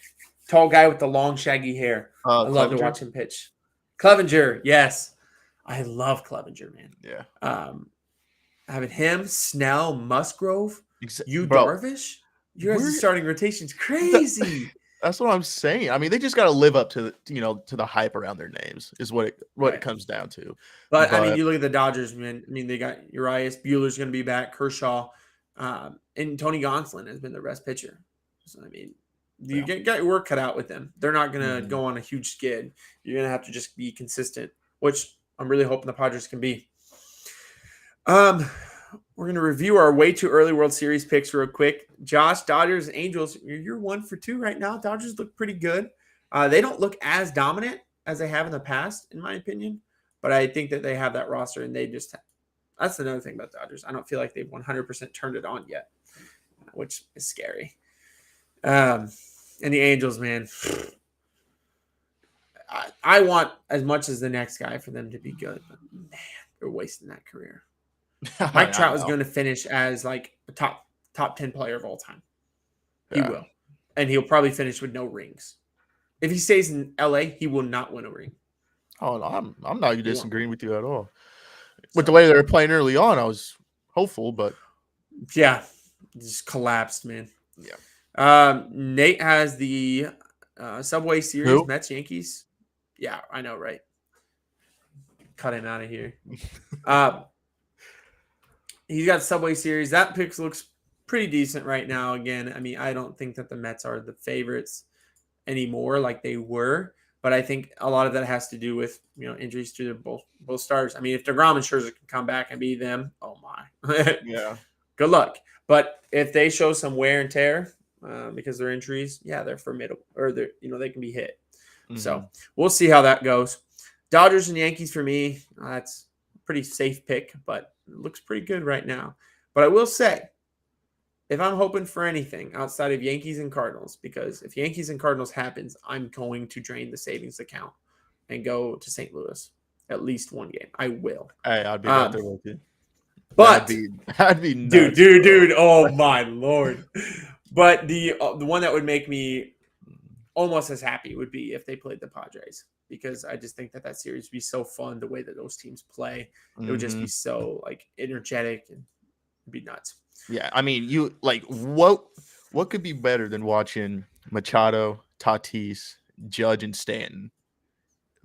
Tall guy with the long shaggy hair. I love to watch him pitch. Clevenger, yes. I love Clevenger, man. Yeah. Having him, Snell, Musgrove, Darvish. You guys' starting rotation's crazy. That's what I'm saying. I mean, they just got to live up to the hype around their names is what it comes down to. But I mean, you look at the Dodgers, man. I mean, they got Urias, Buehler's going to be back, Kershaw, and Tony Gonsolin has been their best pitcher. So I mean, you got your work cut out with them. They're not going to go on a huge skid. You're going to have to just be consistent, which I'm really hoping the Padres can be. We're going to review our way too early World Series picks real quick. Josh, Dodgers, Angels, you're 1 for 2 right now. Dodgers look pretty good. They don't look as dominant as they have in the past, in my opinion. But I think that they have that roster, and that's another thing about Dodgers. I don't feel like they've 100% turned it on yet, which is scary. And the Angels, man, I want as much as the next guy for them to be good. But, man, they're wasting that career. Mike Trout is going to finish as like a top 10 player of all time. He will. And he'll probably finish with no rings. If he stays in LA, he will not win a ring. Oh, no, I'm not disagreeing with you at all. With the way they were playing early on, I was hopeful, but yeah, just collapsed, man. Yeah. Nate has the Subway Series, Mets, Yankees. Yeah, I know, right? Cut him out of here. He's got Subway Series. That pick looks pretty decent right now. Again, I mean, I don't think that the Mets are the favorites anymore like they were, but I think a lot of that has to do with injuries to their both stars. I mean, if DeGrom and Scherzer can come back and be them, oh my, Yeah. good luck. But if they show some wear and tear because they're injuries, yeah, they're formidable, or they can be hit. Mm-hmm. So we'll see how that goes. Dodgers and Yankees for me, that's a pretty safe pick, but it looks pretty good right now. But I will say, if I'm hoping for anything outside of Yankees and Cardinals, because if Yankees and Cardinals happens, I'm going to drain the savings account and go to St. Louis at least one game. I will. Hey, I'd be right there with you. But that'd be nuts, dude. Oh my Lord. But the one that would make me almost as happy would be if they played the Padres, because I just think that series would be so fun the way that those teams play. It would just be so like energetic and it'd be nuts. Yeah, I mean, you like what could be better than watching Machado, Tatis, Judge, and Stanton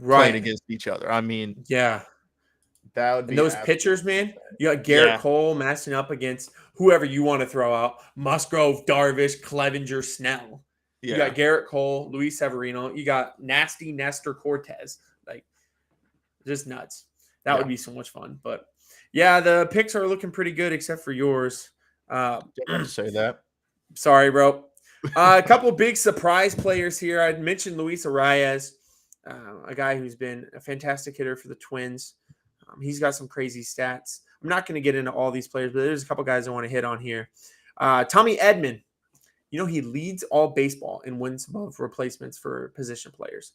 playing against each other? I mean, yeah, that would be. And those pitchers, man. You got Garrett Cole matching up against whoever you want to throw out: Musgrove, Darvish, Clevenger, Snell. You got Garrett Cole, Luis Severino. You got nasty Nestor Cortez. Like, just nuts. That would be so much fun. But yeah, the picks are looking pretty good, except for yours. Didn't say that. Sorry, bro. A couple big surprise players here. I'd mentioned Luis Arias, a guy who's been a fantastic hitter for the Twins. He's got some crazy stats. I'm not going to get into all these players, but there's a couple guys I want to hit on here. Tommy Edman. He leads all baseball in wins above replacements for position players.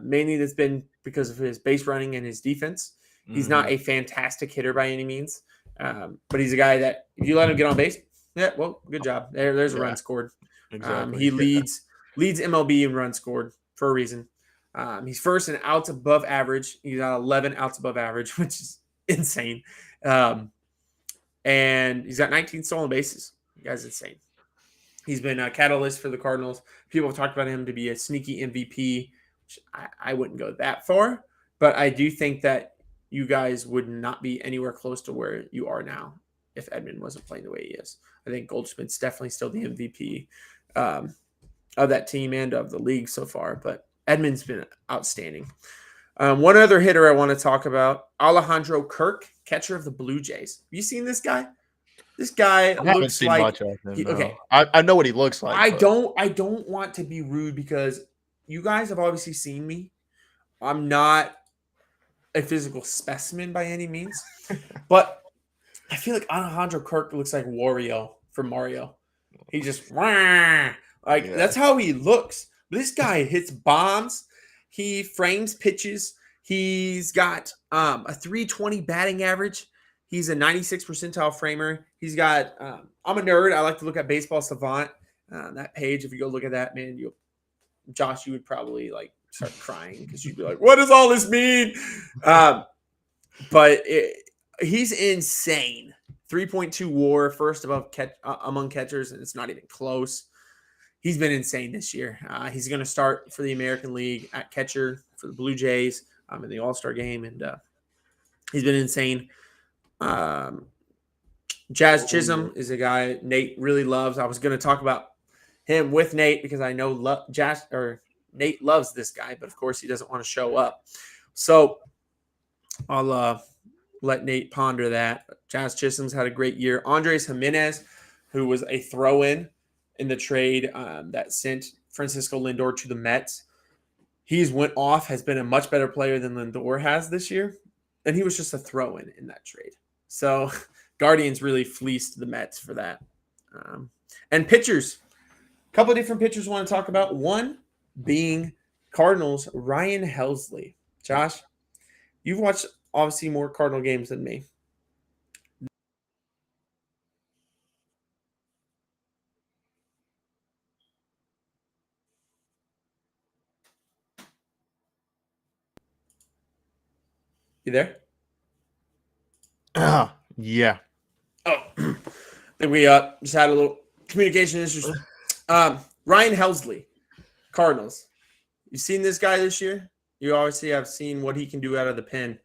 Mainly that's been because of his base running and his defense. He's not a fantastic hitter by any means, but he's a guy that if you let him get on base, well, good job. There's a run scored. Exactly. He leads MLB in runs scored for a reason. He's first in outs above average. He's got 11 outs above average, which is insane. And he's got 19 stolen bases. You guys, insane. He's been a catalyst for the Cardinals. People have talked about him to be a sneaky MVP, which I wouldn't go that far. But I do think that you guys would not be anywhere close to where you are now if Edman wasn't playing the way he is. I think Goldschmidt's definitely still the MVP of that team and of the league so far. But Edman's been outstanding. One other hitter I want to talk about, Alejandro Kirk, catcher of the Blue Jays. Have you seen this guy? This guy looks like much of him, okay. I know what he looks like. I don't want to be rude because you guys have obviously seen me. I'm not a physical specimen by any means, but I feel like Alejandro Kirk looks like Wario from Mario. He just that's how he looks. This guy hits bombs. He frames pitches. He's got a 320 batting average. He's a 96 percentile framer. He's got I'm a nerd. I like to look at Baseball Savant. That page, if you go look at that, man, Josh, you would probably like start crying because you'd be like, what does all this mean? But he's insane. 3.2 WAR, first among catchers, and it's not even close. He's been insane this year. He's going to start for the American League at catcher for the Blue Jays in the All-Star game, and he's been insane. Jazz Chisholm is a guy Nate really loves. I was going to talk about him with Nate because I know Nate loves this guy, but of course he doesn't want to show up. So I'll let Nate ponder that. Jazz Chisholm's had a great year. Andres Jimenez, who was a throw-in in the trade that sent Francisco Lindor to the Mets. He's went off, has been a much better player than Lindor has this year, and he was just a throw-in in that trade. So Guardians really fleeced the Mets for that. And pitchers. A couple of different pitchers I want to talk about. One being Cardinals, Ryan Helsley. Josh, you've watched obviously more Cardinal games than me. You there? Yeah. Oh, then we just had a little communication issues. Ryan Helsley, Cardinals. You've seen this guy this year? You obviously have seen what he can do out of the pen.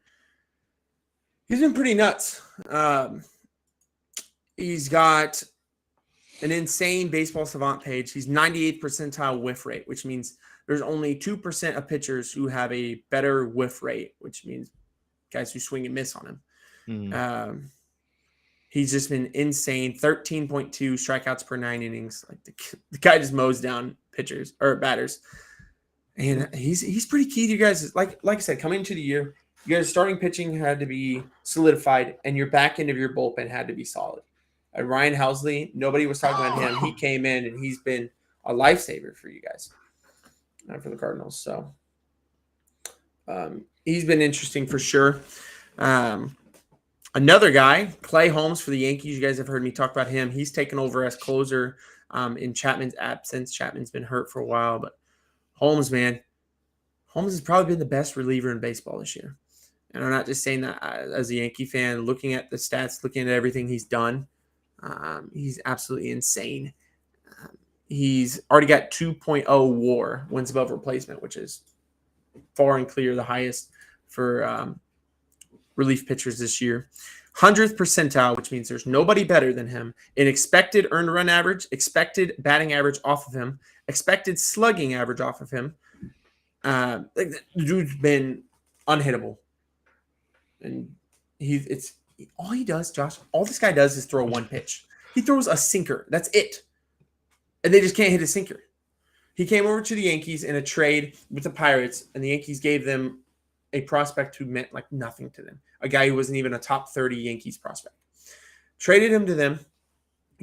He's been pretty nuts. 3.2 WAR, first among catchers. He's got 19 stolen bases. He's got 11 outs above average. He's got 19 stolen bases. He's got 11 outs above average, which is insane. And he's got 19 stolen bases. He's got 11 outs above average, which is insane. He's been pretty nuts. He's got an insane baseball savant page. He's 98th percentile whiff rate, which means there's only 2% of pitchers who have a better whiff rate, which means guys who swing and miss on him. He's just been insane. 13.2 strikeouts per 9 innings. Like the guy just mows down pitchers or batters. And he's pretty key to you guys. Like I said, coming into the year, you guys' starting pitching had to be solidified, and your back end of your bullpen had to be solid. Ryan Housley, nobody was talking about him. He came in, and he's been a lifesaver for you guys, for the Cardinals. So he's been interesting for sure. Another guy, Clay Holmes for the Yankees. You guys have heard me talk about him. He's taken over as closer in Chapman's absence. Chapman's been hurt for a while, but Holmes, man, Holmes has probably been the best reliever in baseball this year. And I'm not just saying that as a Yankee fan. Looking at the stats, looking at everything he's done, he's absolutely insane. He's already got 2.0 WAR, wins above replacement, which is far and clear the highest for relief pitchers this year. 100th percentile, which means there's nobody better than him in expected earned run average, expected batting average off of him, expected slugging average off of him. The dude's been unhittable. And all he does, Josh, all this guy does is throw one pitch. He throws a sinker. That's it. And they just can't hit a sinker. He came over to the Yankees in a trade with the Pirates, and the Yankees gave them a prospect who meant like nothing to them. A guy who wasn't even a top 30 Yankees prospect. Traded him to them,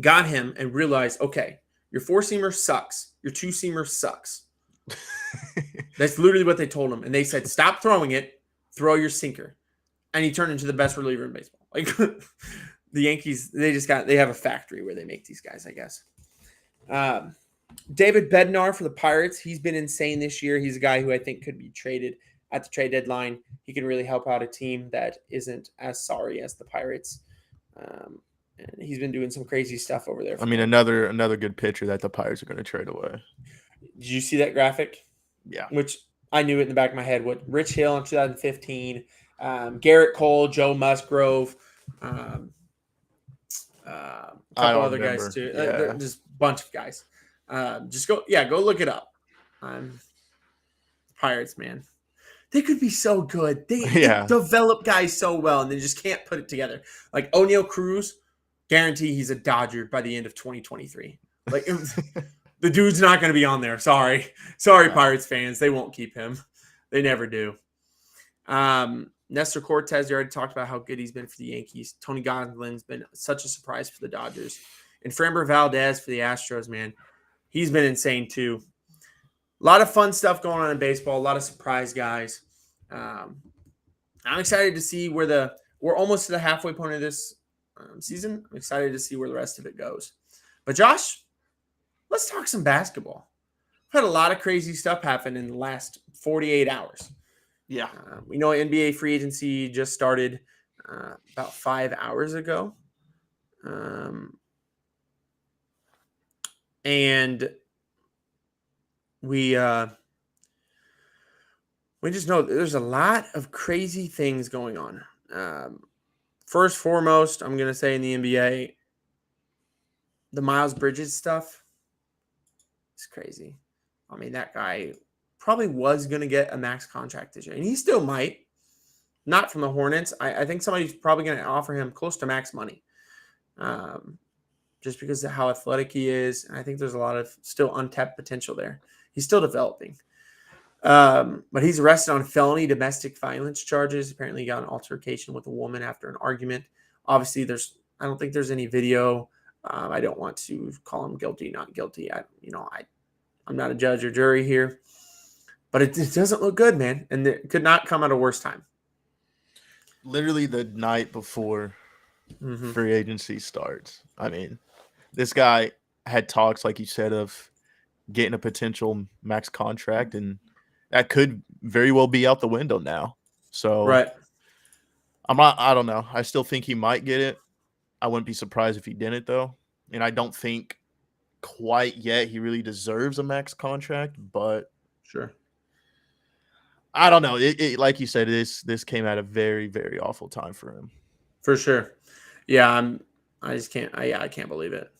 got him, and realized, okay, your four-seamer sucks. Your two-seamer sucks. That's literally what they told him. And they said, stop throwing it. Throw your sinker. And he turned into the best reliever in baseball. Like the Yankees, they have a factory where they make these guys, I guess. David Bednar for the Pirates. He's been insane this year. He's a guy who I think could be traded at the trade deadline. He can really help out a team that isn't as sorry as the Pirates. And he's been doing some crazy stuff over there. I mean, another good pitcher that the Pirates are going to trade away. Did you see that graphic? Yeah. Which I knew it in the back of my head. What Rich Hill in 2015, Garrett Cole, Joe Musgrove, a couple other guys too. Yeah. Just a bunch of guys. Just go look it up. Pirates, man. They could be so good. They develop guys so well, and they just can't put it together. Like O'Neal Cruz, guarantee he's a Dodger by the end of 2023. Like the dude's not going to be on there. Sorry, Pirates fans. They won't keep him. They never do. Nestor Cortez, you already talked about how good he's been for the Yankees. Tony Gonsolin's been such a surprise for the Dodgers. And Framber Valdez for the Astros, man. He's been insane too. A lot of fun stuff going on in baseball. A lot of surprise guys. I'm excited to see we're almost to the halfway point of this season. I'm excited to see where the rest of it goes. But Josh, let's talk some basketball. We've had a lot of crazy stuff happen in the last 48 hours. Yeah. We know NBA free agency just started about 5 hours ago. And we just know there's a lot of crazy things going on. First, foremost, I'm going to say in the NBA, the Miles Bridges stuff is crazy. I mean, that guy probably was going to get a max contract this year, and he still might. Not from the Hornets. I think somebody's probably going to offer him close to max money, just because of how athletic he is. And I think there's a lot of still untapped potential there. He's still developing. But he's arrested on felony domestic violence charges. Apparently he got an altercation with a woman after an argument. Obviously, I don't think there's any video. I don't want to call him guilty, not guilty. I'm not a judge or jury here. But it doesn't look good, man. And it could not come at a worse time. Literally the night before free agency starts. I mean, this guy had talks, like you said, of getting a potential max contract, and that could very well be out the window now. So right. I don't know. I still think he might get it. I wouldn't be surprised if he didn't, though. And I don't think quite yet he really deserves a max contract, but sure. I don't know. It like you said, this came at a very, very awful time for him. For sure. Yeah, I just can't. I can't believe it.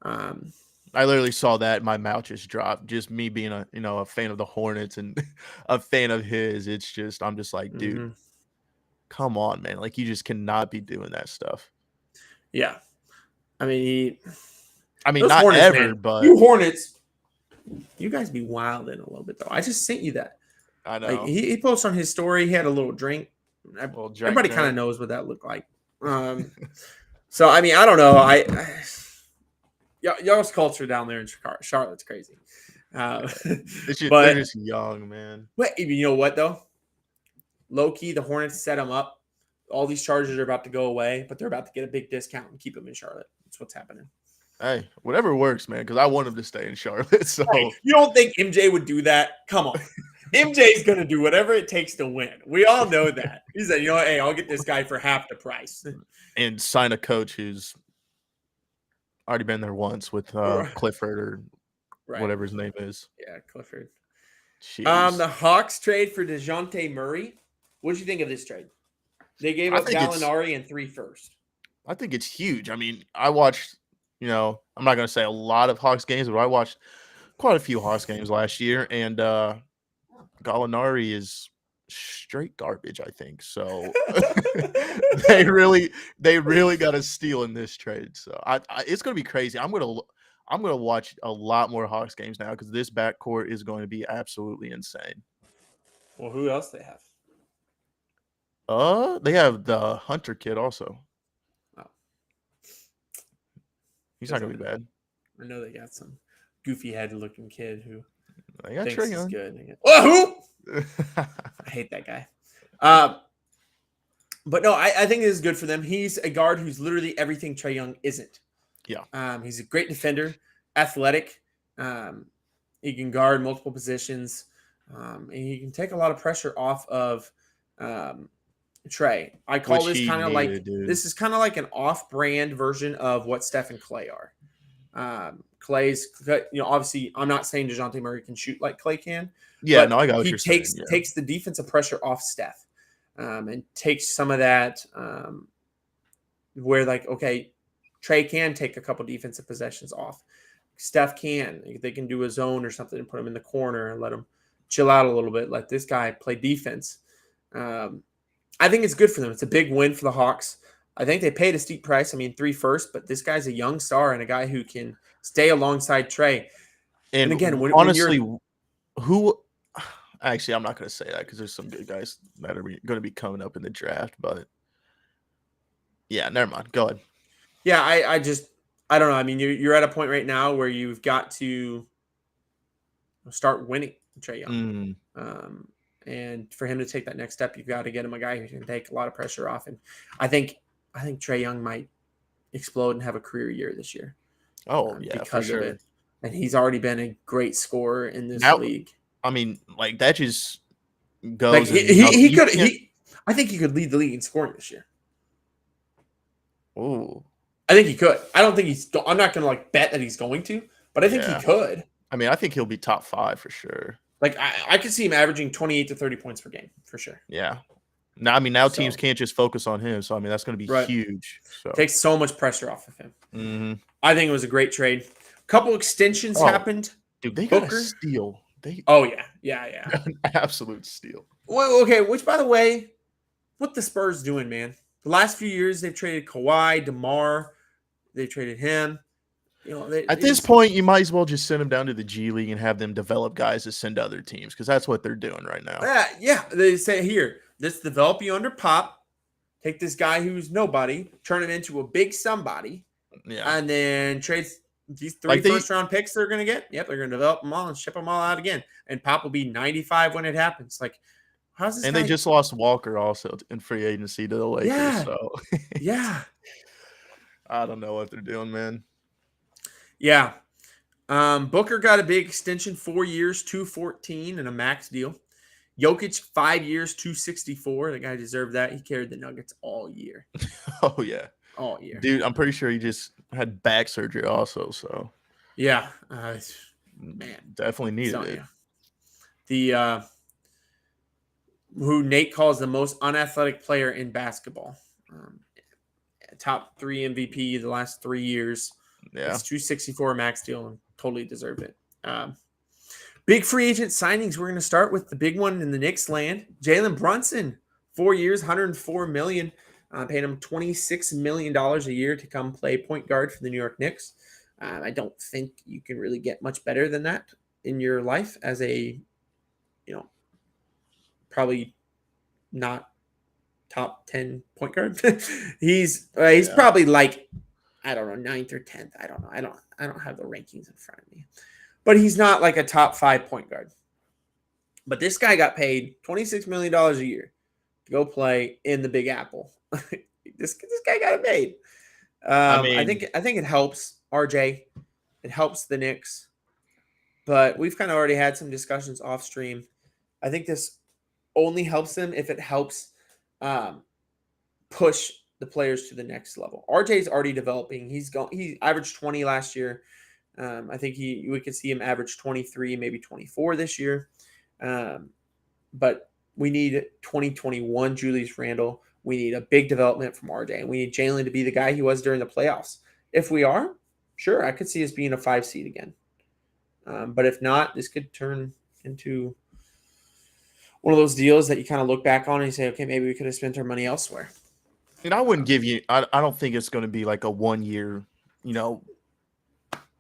I literally saw that, my mouth just dropped. Just me being a fan of the Hornets and a fan of his. It's just I'm just like, dude, Mm-hmm. come on, man. Like you just cannot be doing that stuff. Yeah, I mean, I mean, those not Hornets, ever, man. but You Hornets, you guys be wilding a little bit though. I just sent you that. I Like know. he posted on his story, he had a little drink. Well, Everybody kind of drink. knows what that looked like. So I mean, I don't know. Y'all's culture down there in Charlotte's crazy. Uh, They're but just young, man. you know what though? Low key, the Hornets set them up. All these charges are about to go away, but they're about to get a big discount and keep them in Charlotte. That's what's happening. Hey, whatever works, man. Because I want him to stay in Charlotte. So Hey, you don't think MJ would do that? Come on. MJ's going to do whatever it takes to win. We all know that. He said, you know what? Hey, I'll get this guy for half the price. and sign a coach who's already been there once with Clifford or Right. whatever his name is. Yeah, Clifford. Jeez. The Hawks trade for DeJounte Murray. What did you think of this trade? They gave I up think Gallinari and 3 first. I think it's huge. I mean, I watched, I'm not going to say a lot of Hawks games, but I watched quite a few Hawks games last year, and Gallinari is straight garbage, I think. So they really got a steal in this trade. So it's going to be crazy. I'm going to watch a lot more Hawks games now because this backcourt is going to be absolutely insane. Well, who else they have? They have the Hunter kid also. Oh. He's not gonna be bad. I know they got some goofy head looking kid who They got thinks Trae he's Young. good. Oh, who? I hate that guy. But no, I think this is good for them. He's a guard who's literally everything Trae Young isn't. Yeah. He's a great defender, athletic. He can guard multiple positions, and he can take a lot of pressure off of Trae. I call Which this he kind of needed, like dude. this is kind of like an off-brand version of what Steph and Clay are. Clay's, obviously, I'm not saying DeJounte Murray can shoot like Clay can. Yeah, but no, I got what he you're takes saying. Yeah. takes the defensive pressure off Steph, and takes some of that where like Trae can take a couple defensive possessions off. Steph can. They can do a zone or something and put him in the corner and let him chill out a little bit. Let this guy play defense. I think it's good for them. It's a big win for the Hawks. I think they paid a steep price. I mean, 3 first, but this guy's a young star and a guy who can stay alongside Trae. And again, when honestly, you're who actually, I'm not going to say that because there's some good guys that are going to be coming up in the draft. But yeah, never mind. Go ahead. Yeah, I don't know. I mean, you're at a point right now where you've got to start winning, Trae Young. And for him to take that next step, you've got to get him a guy who can take a lot of pressure off. And I think Trae Young might explode and have a career year this year. Oh, yeah, because for sure. of it. And he's already been a great scorer in this league. I mean, like that just goes. Like I think he could lead the league in scoring this year. Oh, I think he could. I don't think I'm not going to bet that he's going to, but I think he could. I mean, I think he'll be top 5 for sure. Like I could see him averaging 28 to 30 points per game for sure. Yeah. Now teams can't just focus on him. So I mean, that's going to be huge. So takes so much pressure off of him. Mm-hmm. I think it was a great trade. A couple extensions happened. Dude, they got a steal. Yeah. An absolute steal. Well, okay. Which, by the way, what the Spurs doing, man? The last few years they've traded Kawhi, DeMar. They traded him. At this point, you might as well just send them down to the G League and have them develop guys to send to other teams because that's what they're doing right now. Yeah. They say here, let's develop you under Pop. Take this guy who's nobody, turn him into a big somebody. Yeah. And then trade these 3 first-round picks they're going to get. Yep, they're going to develop them all and ship them all out again. And Pop will be 95 when it happens. Like, how's this? And they just lost Walker also in free agency to the Lakers. Yeah. So yeah. I don't know what they're doing, man. Yeah. Booker got a big extension, 4 years, $214 and a max deal. Jokic, 5 years, $264. The guy deserved that. He carried the Nuggets all year. Oh, yeah. All year. Dude, I'm pretty sure he just had back surgery also, so. Yeah. Man. Definitely needed it. The who Nate calls the most unathletic player in basketball. top 3 MVP the last 3 years. Yeah. It's 264 max deal and totally deserved it. Big free agent signings. We're going to start with the big one in the Knicks land. Jalen Brunson, 4 years, $104 million. Paying him $26 million a year to come play point guard for the New York Knicks. I don't think you can really get much better than that in your life as a, probably not top 10 point guard. he's probably like, I don't know, 9th or 10th. I don't know. I don't have the rankings in front of me. But he's not like a top 5 point guard. But this guy got paid $26 million a year to go play in the Big Apple. this guy got it made. I think it helps RJ. It helps the Knicks. But we've kind of already had some discussions off stream. I think this only helps them if it helps push the players to the next level. RJ's already developing. He averaged 20 last year. I think we could see him average 23, maybe 24 this year. But we need 2021 Julius Randle. We need a big development from RJ. And we need Jalen to be the guy he was during the playoffs. If we are, sure, I could see us being a 5 seed again. But if not, this could turn into one of those deals that you kind of look back on and you say, okay, maybe we could have spent our money elsewhere. And I wouldn't give you. I don't think it's going to be like a 1 year. You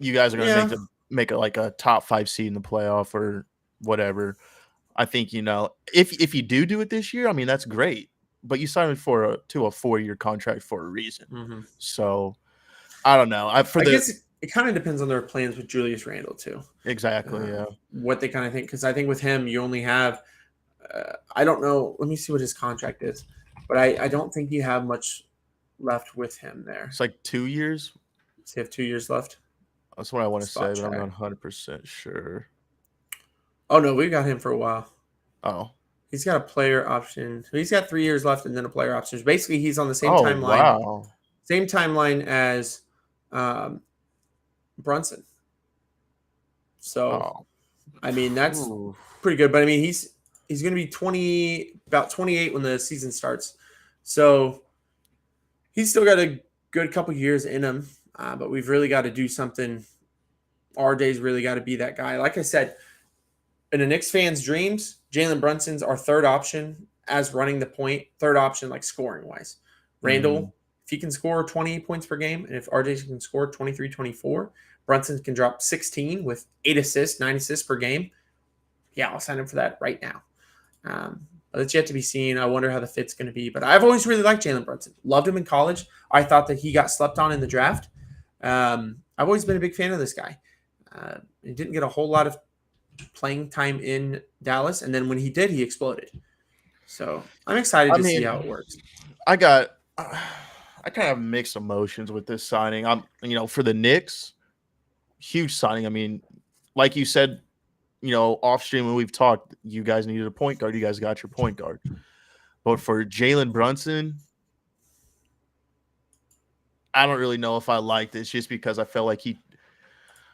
guys are going to make it like a top 5 seed in the playoff or whatever. I think if you do it this year, I mean that's great. But you signed to a 4-year contract for a reason. Mm-hmm. So I don't know. I guess it kind of depends on their plans with Julius Randle too. Exactly. Yeah. What they kind of think, because I think with him you only have. I don't know. Let me see what his contract is, but I don't think you have much left with him there. It's like 2 years. Does he have 2 years left? That's what I want to say, but I'm not 100% sure. Oh no, we got him for a while. Oh. He's got a player option. So he's got 3 years left and then a player option. So basically, he's on the same timeline. Wow. Same timeline as Brunson. So, I mean, that's pretty good. But I mean, he's going to be about 28 when the season starts. So he's still got a good couple years in him. But we've really got to do something. RJ's really got to be that guy. Like I said, in a Knicks fan's dreams, Jalen Brunson's our third option as running the point, third option like scoring-wise. Randall, if he can score 20 points per game, and if RJ can score 23, 24, Brunson can drop 16 with 8 assists, 9 assists per game. Yeah, I'll sign him for that right now. But it's yet to be seen. I wonder how the fit's going to be. But I've always really liked Jalen Brunson. Loved him in college. I thought that he got slept on in the draft. I've always been a big fan of this guy. He didn't get a whole lot of playing time in Dallas, and then when he did, he exploded. So I'm excited to see how it works. I kind of have mixed emotions with this signing. For the Knicks, huge signing. I mean, like you said, off stream when we've talked, you guys needed a point guard. You guys got your point guard. But for Jalen Brunson, I don't really know if I like this just because I felt like I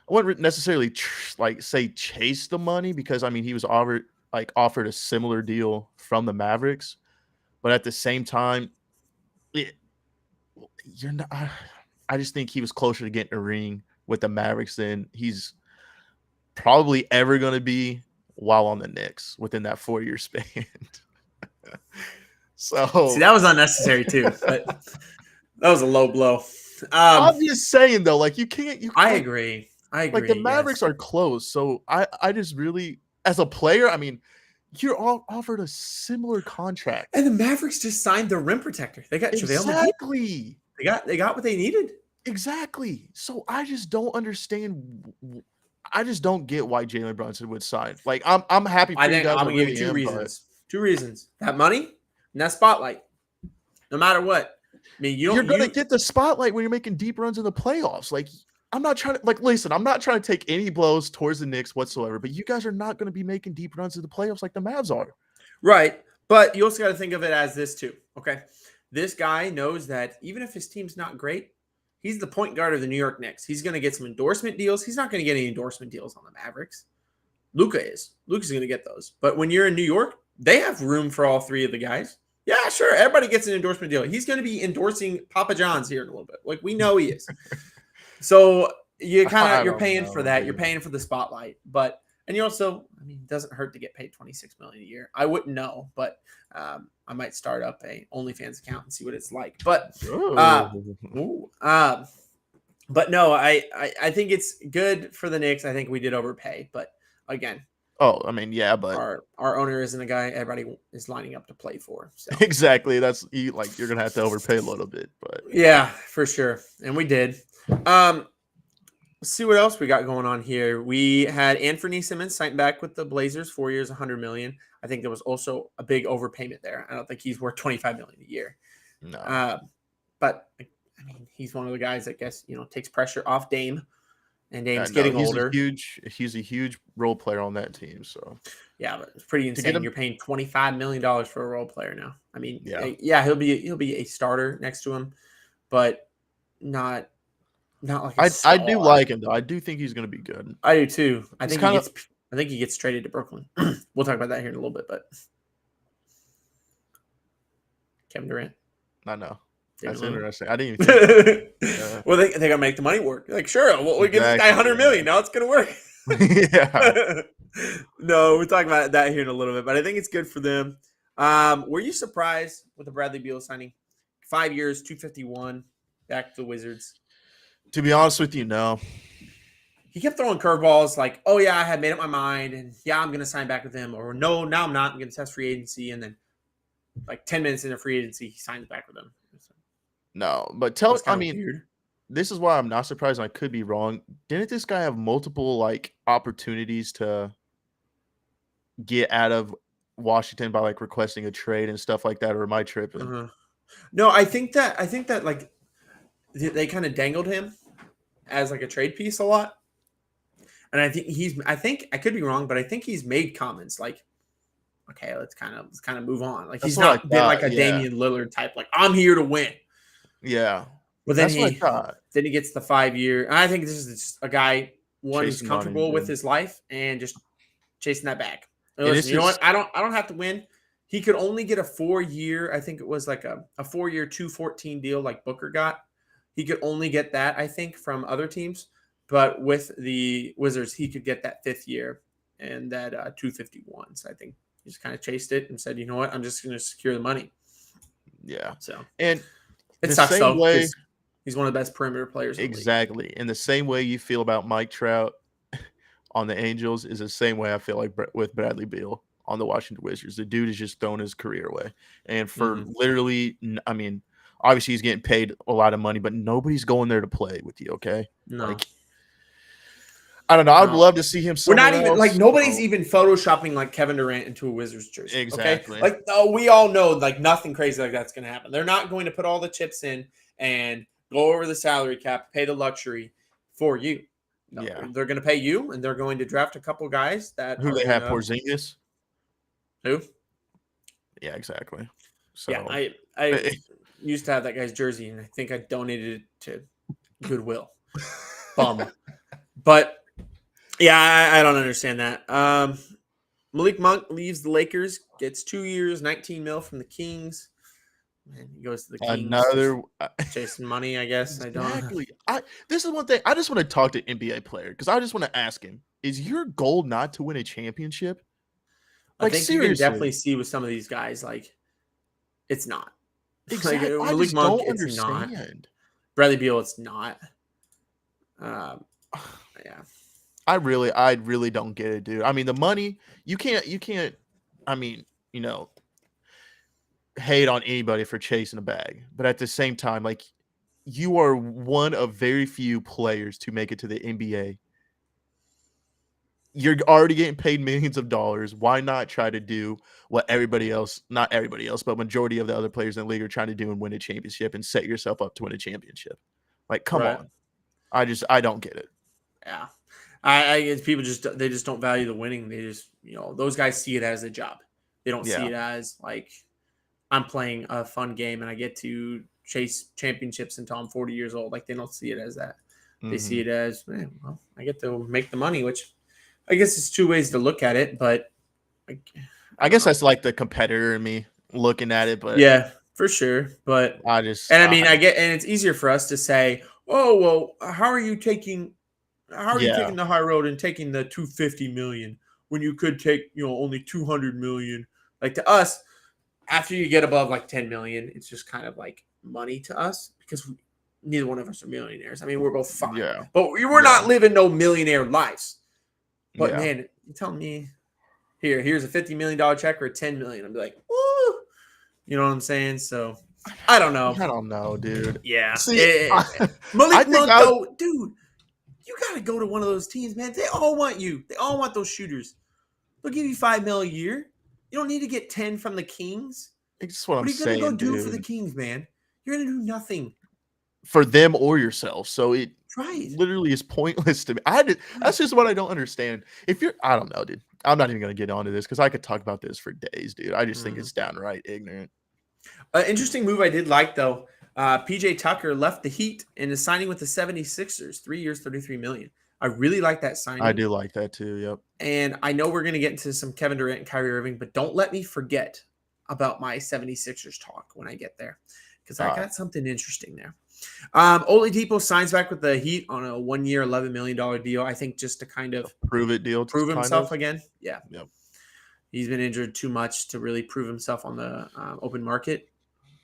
wouldn't necessarily say chase the money because he was offered a similar deal from the Mavericks, but at the same time, you're not. I just think he was closer to getting a ring with the Mavericks than he's probably ever going to be while on the Knicks within that 4-year span. So see, that was unnecessary too. But that was a low blow. I'm just saying though, like you can't. I agree. Like the Mavericks are close, so I just really, as a player, you're all offered a similar contract, and the Mavericks just signed the rim protector. They got exactly. They got what they needed. Exactly. So I just don't understand. I just don't get why Jalen Brunson would sign. Like I'm happy for you guys. I'm gonna give you 2 reasons. 2 reasons: that money and that spotlight. No matter what, you're gonna get the spotlight when you're making deep runs in the playoffs. Like. I'm not trying to listen, I'm not trying to take any blows towards the Knicks whatsoever, but you guys are not going to be making deep runs in the playoffs like the Mavs are. Right. But you also got to think of it as this too. Okay. This guy knows that even if his team's not great, he's the point guard of the New York Knicks. He's going to get some endorsement deals. He's not going to get any endorsement deals on the Mavericks. Luka's going to get those. But when you're in New York, they have room for all 3 of the guys. Yeah, sure. Everybody gets an endorsement deal. He's going to be endorsing Papa John's here in a little bit. Like we know he is. So you're I you're don't paying for know, that. You're dude. paying for the spotlight, but and you also, I mean, it doesn't hurt to get paid $26 million a year. I wouldn't know, but I might start up a OnlyFans account and see what it's like. But uh, Oh. ooh, but no, I think it's good for the Knicks. I think we did overpay, but again, Oh, I mean, yeah, but our owner isn't a guy everybody is lining up to play for. So exactly. That's you're gonna have to overpay a little bit, but yeah, for sure, and we did. Um, let's see what else we got going on here. We had Anthony Simmons signed back with the Blazers, 4 years, $100 million. I think there was also a big overpayment there. I don't think he's worth $25 million a year. no. But I mean, he's one of the guys that takes pressure off Dame, and Dame's No, getting older. he's a huge role player on that team. So Yeah, but it's pretty to get insane. him, You're paying $25 million for a role player now. I mean, yeah, yeah, he'll be a starter next to him, but not like a I do star. like him though. I do think he's gonna be good. I do too. He's kind of I think he gets traded to Brooklyn. We'll talk about that here in a little bit, but Kevin Durant. I know. Damian That's Lillard. interesting. I didn't even think Well, they gotta make the money work. Like, sure, well, we give this guy exactly, $100 million. Now it's gonna work. yeah. No, we'll talk about that here in a little bit, but I think it's good for them. Were you surprised with the Bradley Beal signing? 5 years, 251, back to the Wizards. To be honest with you, no. He kept throwing curveballs like, "Oh yeah, I had made up my mind, and yeah, I'm gonna sign back with him," or "No, now I'm not. I'm gonna test free agency," and then like 10 minutes into free agency, he signs back with them. No, but I mean, weird. this is why I'm not surprised. And I could be wrong. Didn't this guy have multiple like opportunities to get out of Washington by like requesting a trade and stuff like that, or am I tripping? Uh-huh. No, I think that like they kind of dangled him as like a trade piece a lot. And I think I could be wrong, but I think he's made comments like, okay, let's kind of move on. Like That's he's what I not been like thought, a yeah. Damian Lillard type, like I'm here to win. Yeah, But then that's what I thought. then he gets the 5 year. And I think this is just a guy one who's Chasing comfortable money, with dude. his life and just chasing that bag. And And listen, it's you know what? just I don't have to win. He could only get a 4 year. I think it was like a 4 year 214 deal like Booker got. He could only get that, I think, from other teams. But with the Wizards, he could get that 5th year and that 251. So I think he just kind of chased it and said, you know what? I'm just going to secure the money. yeah. So And it the sucks same though. way, He's one of the best perimeter players in the league. exactly. In the same way you feel about Mike Trout on the Angels is the same way I feel like with Bradley Beal on the Washington Wizards. The dude is just throwing his career away. And for literally, I mean, obviously he's getting paid a lot of money, but nobody's going there to play with you, okay? No. Like, I don't know. I would No. love to see him We're somewhere not even else. like nobody's even photoshopping like Kevin Durant into a Wizards jersey. Exactly. Okay? Like we all know like nothing crazy like that's going to happen. They're not going to put all the chips in and go over the salary cap, pay the luxury for you. No, Yeah. they're going to pay you, and they're going to draft a couple guys that Who are they have, gonna- Porzingis? Who? Yeah, exactly. So Yeah, I used to have that guy's jersey, and I think I donated it to Goodwill. Bum. But yeah, I don't understand that. Malik Monk leaves the Lakers, gets 2 years, 19 mil from the Kings. And he goes to the Kings. another Chasing money, I guess. exactly. This is one thing I just want to talk to NBA player because I just want to ask him: is your goal not to win a championship? I Like think seriously, you can definitely see with some of these guys, like it's not. exactly. Like, I Malik just Monk, don't it's not. understand. Bradley Beal, it's not. Yeah. I really don't get it, dude. I mean, the money you can't. I mean, hate on anybody for chasing a bag, but at the same time, like you are one of very few players to make it to the NBA. You're already getting paid millions of dollars. Why not try to do what everybody else, not everybody else, but majority of the other players in the league are trying to do and win a championship and set yourself up to win a championship? Like, come Right. on. I don't get it. Yeah. I guess people just don't value the winning. They just, those guys see it as a job. They don't see Yeah. it as like I'm playing a fun game and I get to chase championships until I'm 40 years old. Like they don't see it as that. They see it as, man, well, I get to make the money, which I guess it's two ways to look at it, but I guess that's like the competitor in me. looking at it, but Yeah, for sure. But I just and I mean, I get, and it's easier for us to say, "Oh, well, how are you yeah, taking the high road and taking the 250 million when you could take, only 200 million?" Like to us, after you get above like 10 million, it's just kind of like money to us because neither one of us are millionaires. I mean, we're both fine, yeah, but we're yeah, not living no millionaire lives. But yeah. man, you tell me here's a $50 million check or a 10 million. I'd be like, woo, you know what I'm saying? So I don't know. I don't know, dude. Yeah. See, I Malik think Monk, I though, dude, you got to go to one of those teams, man. They all want you. They all want those shooters. They'll give you $5 million a year. You don't need to get 10 from the Kings. it's just what What I'm are you going to go saying, do for the dude. Kings, man? You're going to do nothing. For them or yourself, so it Right. literally is pointless to me. That's just what I don't understand. If you're, I don't know, dude. I'm not even gonna get onto this because I could talk about this for days, dude. I just think Mhm. it's downright ignorant. Interesting move I did like, though. PJ Tucker left the Heat and is signing with the 76ers, 3 years, $33 million. I really like that I signing. do like that too. Yep. And I know we're going to get into some Kevin Durant and Kyrie Irving, but don't let me forget about my 76ers talk when I get there because All I right. got something interesting there. Oladipo signs back with the Heat on a 1 year, $11 million deal. I think just to kind of Prove it deal, prove kind of. himself again. Yeah. Yep. He's been injured too much to really prove himself on the open market.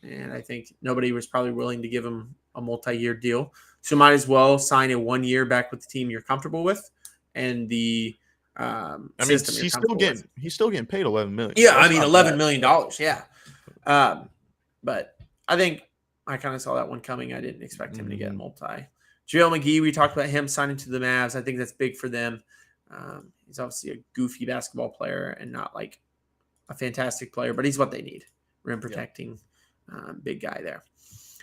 And I think nobody was probably willing to give him a multi-year deal. So might as well sign a 1 year back with the team you're comfortable with and the I mean, system you're comfortable with. he's still getting paid 11 million, Yeah, so I that's mean not bad. $11 million. Yeah, but I think I kind of saw that one coming. I didn't expect him to get Mhm. multi. JaVale McGee, we talked about him signing to the Mavs. I think that's big for them. He's obviously a goofy basketball player and not like a fantastic player, but he's what they need. Rim Yep. protecting, big guy there.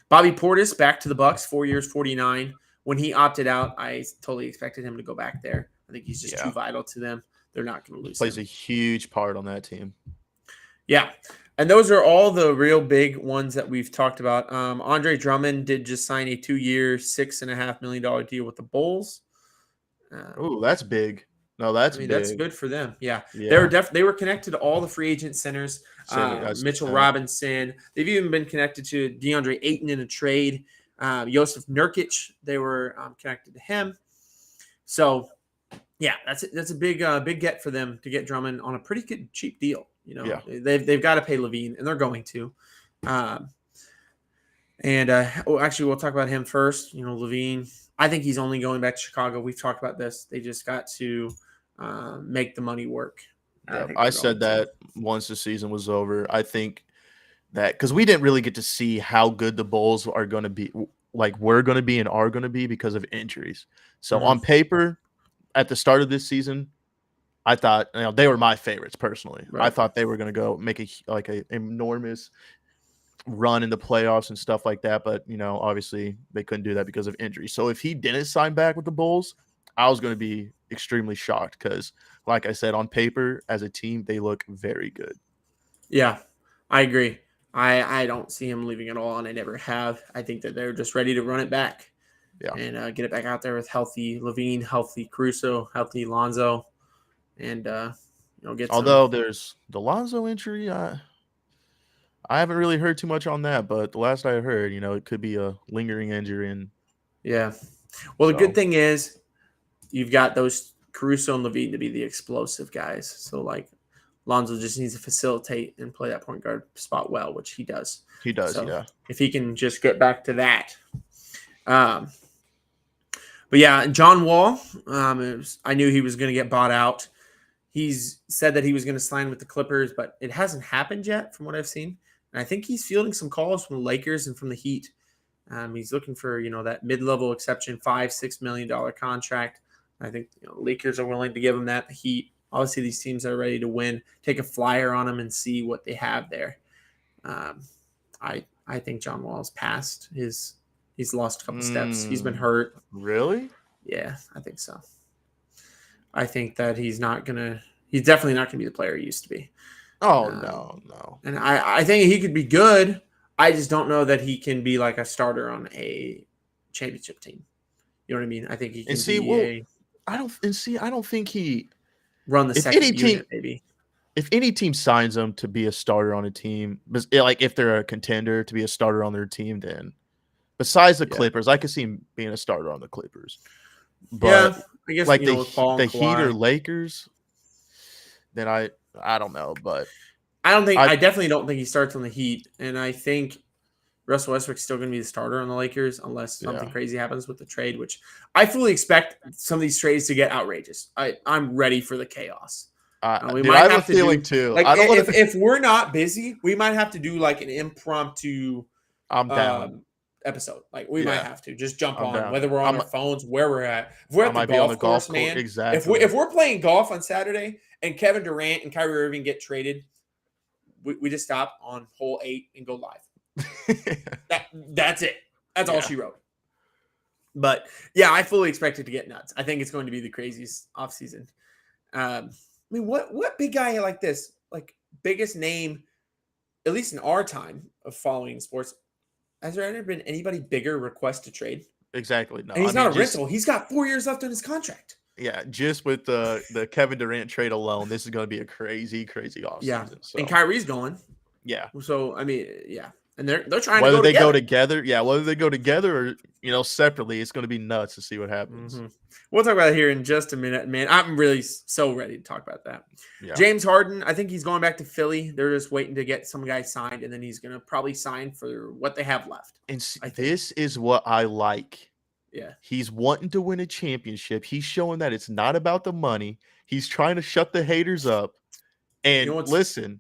Bobby Portis back to the Bucks, 4 years, 49. When he opted out, I totally expected him to go back there. I think he's just too Yeah. vital to them. They're not going to lose Plays him. a huge part on that team. Yeah. And those are all the real big ones that we've talked about. Andre Drummond did just sign a 2 year, $6.5 million deal with the Bulls. Oh, that's big. No, I that's mean, that's big. good for them. Yeah, Yeah. they were connected to all the free agent centers. Center, I see Mitchell that. Robinson. They've even been connected to DeAndre Ayton in a trade. Joseph Nurkic. They were connected to him. So yeah, that's a big get for them to get Drummond on a pretty good cheap deal. Yeah. They've got to pay Levine, and they're going to. Um, and actually, we'll talk about him first. Levine. I think he's only going back to Chicago. We've talked about this. They just got to make the money work. I Yeah. think I they're going said to. that once the season was over. I think that because we didn't really get to see how good the Bulls are going to be, like we're going to be and are going to be because of injuries. So Mm-hmm. on paper, at the start of this season, I thought they were my favorites personally. I Right. thought they were going to go make a enormous run in the playoffs and stuff like that. But obviously they couldn't do that because of injury. So if he didn't sign back with the Bulls, I was going to be extremely shocked because, like I said, on paper as a team, they look very good. Yeah, I agree. I don't see him leaving at all, and I never have. I think that they're just ready to run it back Yeah. and get it back out there with healthy Levine, healthy Caruso, healthy Lonzo, and get some. Although there's the Lonzo injury, I haven't really heard too much on that, but the last I heard, it could be a lingering injury, and Yeah. Well, the good so thing is you've got those Caruso and Levine to be the explosive guys. So like Lonzo just needs to facilitate and play that point guard spot well, which he does. he does, So yeah. if he can just get back to that. Um, but yeah, John Wall, I knew he was going to get bought out. He's said that he was going to sign with the Clippers, but it hasn't happened yet from what I've seen. And I think he's fielding some calls from the Lakers and from the Heat. He's looking for that mid-level exception, $5-6 million contract. I think Lakers are willing to give him that. The Heat, obviously, these teams are ready to win. Take a flyer on them and see what they have there. I think John Wall's passed his. He's lost a couple steps. He's been hurt. Really? Yeah, I think so. I think that he's not gonna. He's definitely not gonna be the player he used to be. Oh Um, no. And I think he could be good. I just don't know that he can be like a starter on a championship team. You know what I mean? I think he And can see, be well, a I don't think he. run the If any second team, unit, maybe. if any team signs him to be a starter on a team, like if they're a contender to be a starter on their team, then besides the Yeah. Clippers, I could see him being a starter on the Clippers. Yeah, But I guess, like with Paul the and Heat or Kawhi. Lakers, then I don't know, but I I definitely don't think he starts on the Heat, and I think Russell Westbrook's still going to be the starter on the Lakers unless something yeah. crazy happens with the trade, which I fully expect some of these trades to get outrageous. I'm ready for the chaos. We Dude, I might have a have to feeling do too. like I don't want to. if we're not busy, we might have to do like an impromptu I'm down. um, episode. Like we might Yeah, have to just jump I'm on, down. whether we're on our phones, where we're at. If we're I at the might be on the golf golf course, course. man. Exactly. If we're playing golf on Saturday and Kevin Durant and Kyrie Irving get traded, we just stop on hole 8 and go live. That's it. That's all Yeah. she wrote. But yeah, I fully expect it to get nuts. I think it's going to be the craziest offseason. I mean, what big guy like this, like biggest name, at least in our time of following sports, has there ever been anybody bigger request to trade? Exactly. No, And I he's not mean a just rental. He's got 4 years left on his contract. yeah, just with the Kevin Durant trade alone, this is going to be a crazy Yeah. offseason. So And Kyrie's going. yeah, So I mean, yeah. And they're trying to whether go they go together. together, whether they go together or separately, it's going to be nuts to see what happens. Mm-hmm. We'll talk about it here in just a minute, man. I'm really so ready to talk about that. Yeah, James Harden, I think he's going back to Philly. They're just waiting to get some guy signed, and then he's going to probably sign for what they have left. and I think. this is what I like. Yeah. He's wanting to win a championship. He's showing that it's not about the money. He's trying to shut the haters up. And listen,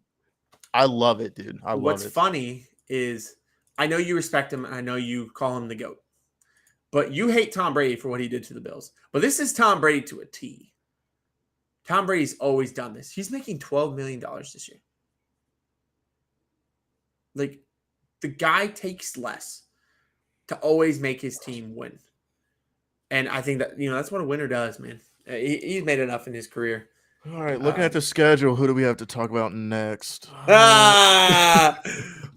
I love it, dude. I love it. What's funny is I know you respect him, and I know you call him the GOAT. But you hate Tom Brady for what he did to the Bills. But this is Tom Brady to a T. Tom Brady's always done this. He's making $12 million this year. Like, the guy takes less to always make his team win. And I think that, that's what a winner does, man. He's made enough in his career. All right, looking at the schedule, who do we have to talk about next?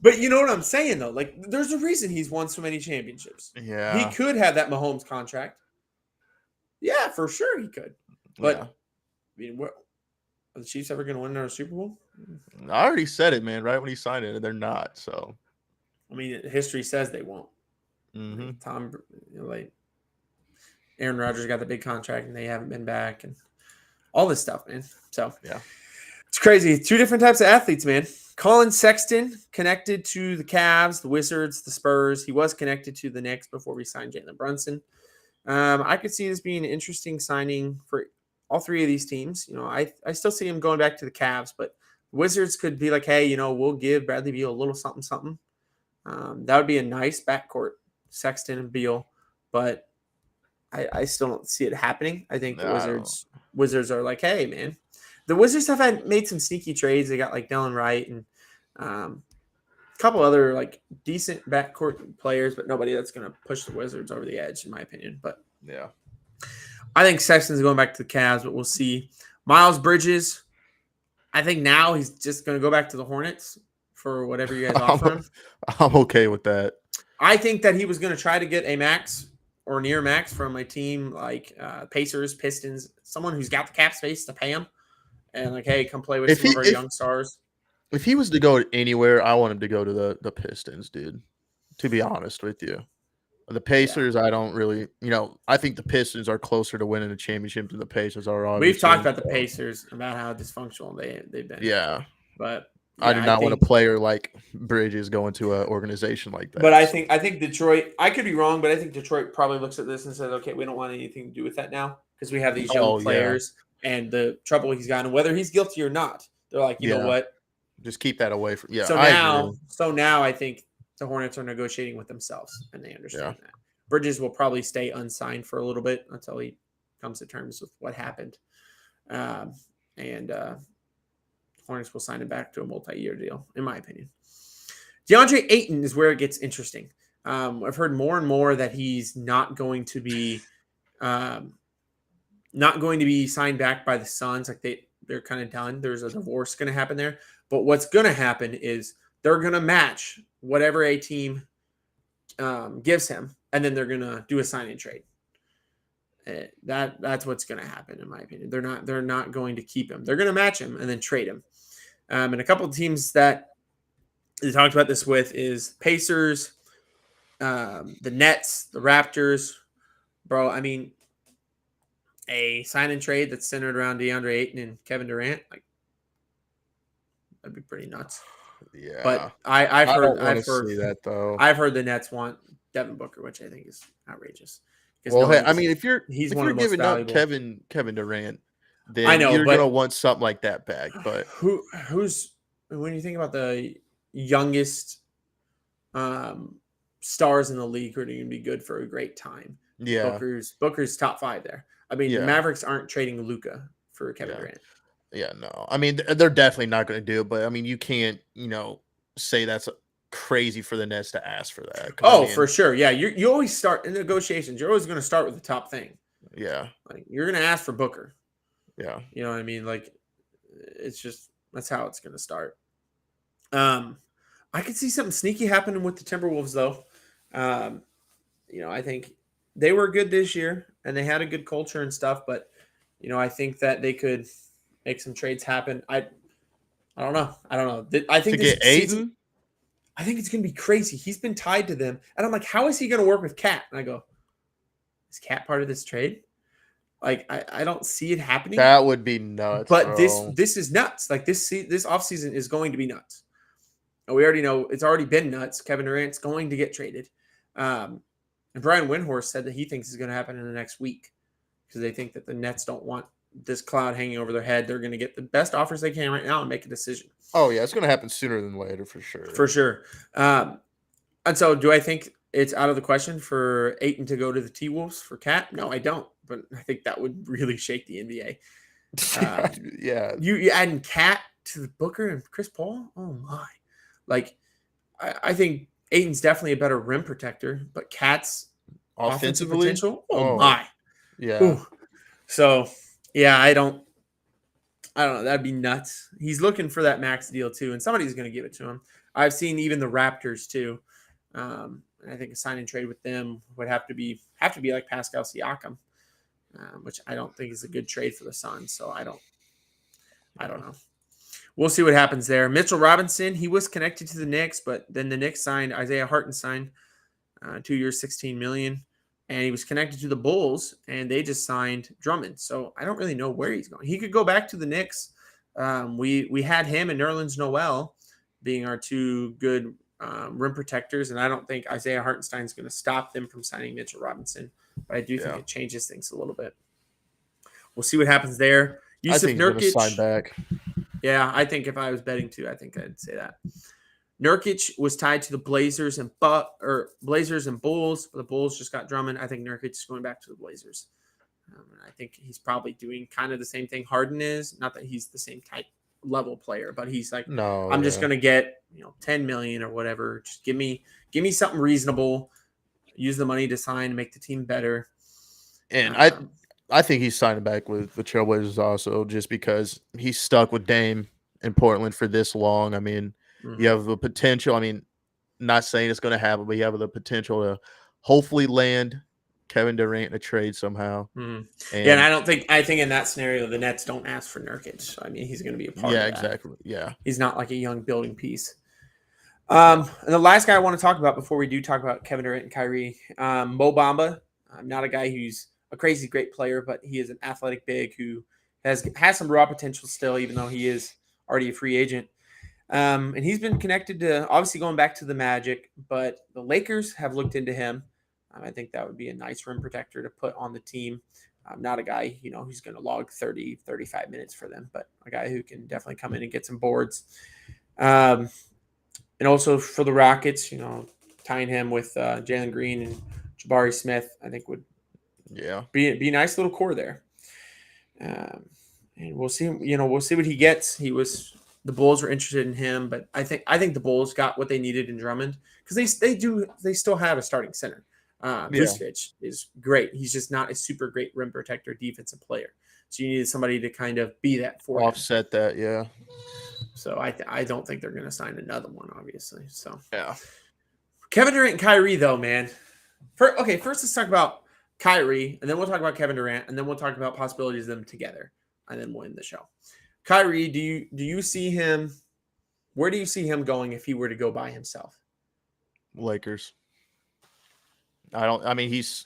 But you know what I'm saying, though? Like, there's a reason he's won so many championships. Yeah. He could have that Mahomes contract. Yeah, for sure he could. But, I mean, are the Chiefs ever going to win another Super Bowl? I already said it, man, right when he signed it. They're not, so. I mean, history says they won't. Mm-hmm. Aaron Rodgers got the big contract, and they haven't been back, and all this stuff, man. So, yeah. It's crazy. Two different types of athletes, man. Colin Sexton connected to the Cavs, the Wizards, the Spurs. He was connected to the Knicks before we signed Jalen Brunson. I could see this being an interesting signing for all three of these teams. I still see him going back to the Cavs, but the Wizards could be like, hey, we'll give Bradley Beal a little something, something. That would be a nice backcourt, Sexton and Beal, but I still don't see it happening. I think the Wizards are like, hey, man. The Wizards have made some sneaky trades. They got like Dylan Wright and a couple other like decent backcourt players, but nobody that's going to push the Wizards over the edge, in my opinion. But yeah, I think Sexton's going back to the Cavs, but we'll see. Miles Bridges, I think now he's just going to go back to the Hornets for whatever you guys offer him. I'm okay with that. I think that he was going to try to get a max or near max from a team like Pacers, Pistons, someone who's got the cap space to pay him. And like, hey, come play with some of our young stars. If he was to go anywhere, I want him to go to the Pistons, dude. To be honest with you. The Pacers, I don't really, I think the Pistons are closer to winning a championship than the Pacers are. Obviously. We've talked about the Pacers, about how dysfunctional they've been. Yeah. But I do not want a player like Bridges going to an organization like that. But I think Detroit, I could be wrong, but I think Detroit probably looks at this and says, okay, we don't want anything to do with that now because we have these young players. Yeah. And the trouble he's gotten, whether he's guilty or not, they're like, you know what? Just keep that away from. Yeah. So now I think the Hornets are negotiating with themselves, and they understand that. Bridges will probably stay unsigned for a little bit until he comes to terms with what happened, and Hornets will sign him back to a multi-year deal, in my opinion. DeAndre Ayton is where it gets interesting. I've heard more and more that he's not going to be. Not going to be signed back by the Suns. Like they're kind of done. There's a divorce going to happen there. But what's going to happen is they're going to match whatever a team gives him, and then they're going to do a sign and trade. That's what's going to happen, in my opinion. They're not going to keep him. They're going to match him and then trade him. And a couple of teams that they talked about this with is Pacers, the Nets, the Raptors. Bro, I mean, a sign and trade that's centered around DeAndre Ayton and Kevin Durant, like that'd be pretty nuts. Yeah. But I've heard see that though. I've heard the Nets want Devin Booker, which I think is outrageous. Well, hey, I mean, if you're giving up Kevin Durant, then I know, you're gonna want something like that back. But who's when you think about the youngest stars in the league who are going to be good for a great time? Yeah, Booker's top 5 there. I mean, the Mavericks aren't trading Luka for Kevin Durant. Yeah, no. I mean, they're definitely not going to do it. But I mean, you can't, say that's crazy for the Nets to ask for that. Oh, I mean, for sure. Yeah, you always start in negotiations. You're always going to start with the top thing. Yeah, like you're going to ask for Booker. Yeah, you know what I mean. Like, it's just that's how it's going to start. I could see something sneaky happening with the Timberwolves, though. I think they were good this year and they had a good culture and stuff, but I think that they could make some trades happen. I don't know. I think to get Ayton. I think it's going to be crazy. He's been tied to them. And I'm like, how is he going to work with Cat? And I go, is Cat part of this trade? Like, I don't see it happening. That would be nuts. But bro. this is nuts. Like, this offseason is going to be nuts. And we already know it's already been nuts. Kevin Durant's going to get traded. And Brian Windhorst said that he thinks it's going to happen in the next week because they think that the Nets don't want this cloud hanging over their head. They're going to get the best offers they can right now and make a decision. Oh, yeah. It's going to happen sooner than later for sure. For sure. And so do I think it's out of the question for Ayton to go to the T-Wolves for Cat? No, I don't. But I think that would really shake the NBA. Yeah. You adding Cat to the Booker and Chris Paul? Oh, my. Like, I think Ayton's definitely a better rim protector, but Cat's offensive potential? Oh, my. Yeah. Ooh. So, yeah, I don't know. That'd be nuts. He's looking for that max deal too, and somebody's going to give it to him. I've seen even the Raptors too. And I think a sign and trade with them would have to be like Pascal Siakam, which I don't think is a good trade for the Suns. So I don't know. We'll see what happens there. Mitchell Robinson, he was connected to the Knicks, but then the Knicks signed Isaiah Hartenstein, 2 years, $16 million. And he was connected to the Bulls, and they just signed Drummond. So I don't really know where he's going. He could go back to the Knicks. We had him and Nerlens Noel being our 2 good rim protectors, and I don't think Isaiah Hartenstein is going to stop them from signing Mitchell Robinson. But I do think it changes things a little bit. We'll see what happens there. Yusuf Nurkic sign back. Yeah, I think if I was betting too, I think I'd say that. Nurkic was tied to the Blazers and Bulls. The Bulls just got Drummond. I think Nurkic is going back to the Blazers. I think he's probably doing kind of the same thing Harden is. Not that he's the same type level player, but he's like, I'm just going to get $10 million or whatever. Just give me something reasonable. Use the money to sign, make the team better. And I think he's signing back with the Trailblazers also, just because he's stuck with Dame in Portland for this long. I mean. Mm-hmm. You have the potential. I mean, not saying it's going to happen, but you have the potential to hopefully land Kevin Durant in a trade somehow. Mm-hmm. And I think in that scenario, the Nets don't ask for Nurkic. I mean, he's going to be a part of that. Yeah, exactly. Yeah. He's not like a young building piece. And the last guy I want to talk about before we do talk about Kevin Durant and Kyrie, Mo Bamba. I'm not a guy who's a crazy great player, but he is an athletic big who has some raw potential still, even though he is already a free agent. And he's been connected to obviously going back to the Magic, but the Lakers have looked into him. I think that would be a nice rim protector to put on the team. Not a guy, who's going to log 30, 35 minutes for them, but a guy who can definitely come in and get some boards. And also for the Rockets, tying him with Jalen Green and Jabari Smith, I think would be a nice little core there. And we'll see, we'll see what he gets. The Bulls were interested in him, but I think the Bulls got what they needed in Drummond because they still have a starting center. Vucevic is great. He's just not a super great rim protector, defensive player. So you needed somebody to kind of be that for offset him. That, yeah. So I don't think they're going to sign another one, obviously. So yeah, Kevin Durant and Kyrie though, man. First let's talk about Kyrie, and then we'll talk about Kevin Durant, and then we'll talk about possibilities of them together, and then we'll end the show. Kyrie, do you see him? Where do you see him going if he were to go by himself? Lakers. I mean, he's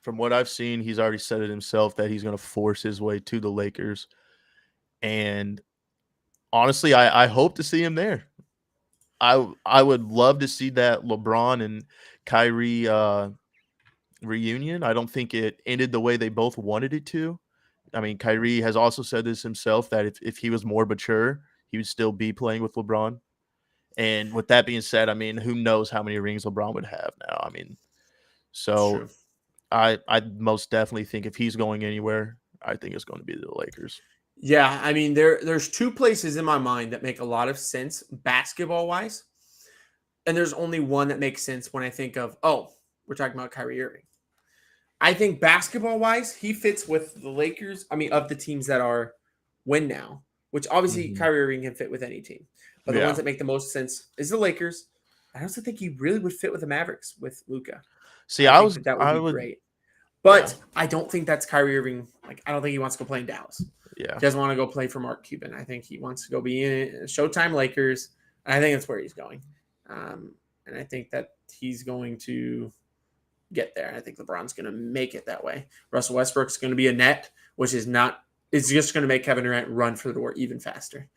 from what I've seen, he's already said it himself that he's going to force his way to the Lakers. And honestly, I hope to see him there. I would love to see that LeBron and Kyrie reunion. I don't think it ended the way they both wanted it to. I mean, Kyrie has also said this himself that if he was more mature, he would still be playing with LeBron. And with that being said, I mean, who knows how many rings LeBron would have now? I mean, It's so true. I most definitely think if he's going anywhere, I think it's going to be the Lakers. Yeah, I mean there's two places in my mind that make a lot of sense basketball wise, and there's only one that makes sense when I think of we're talking about Kyrie Irving. I think basketball wise, he fits with the Lakers. I mean, of the teams that are win now, which obviously Mhm. Kyrie Irving can fit with any team, but the ones Yeah. that make the most sense is the Lakers. I also think he really would fit with the Mavericks with Luka. See, I think that would I be would, great. yeah, But I don't think that's Kyrie Irving. Like, I don't think he wants to go play in Dallas. yeah. He doesn't want to go play for Mark Cuban. I think he wants to go be in Showtime Lakers. And I think that's where he's going. And I think that he's going to get there. I think LeBron's going to make it that way. Russell Westbrook's going to be a net, which is not. It's just going to make Kevin Durant run for the door even faster.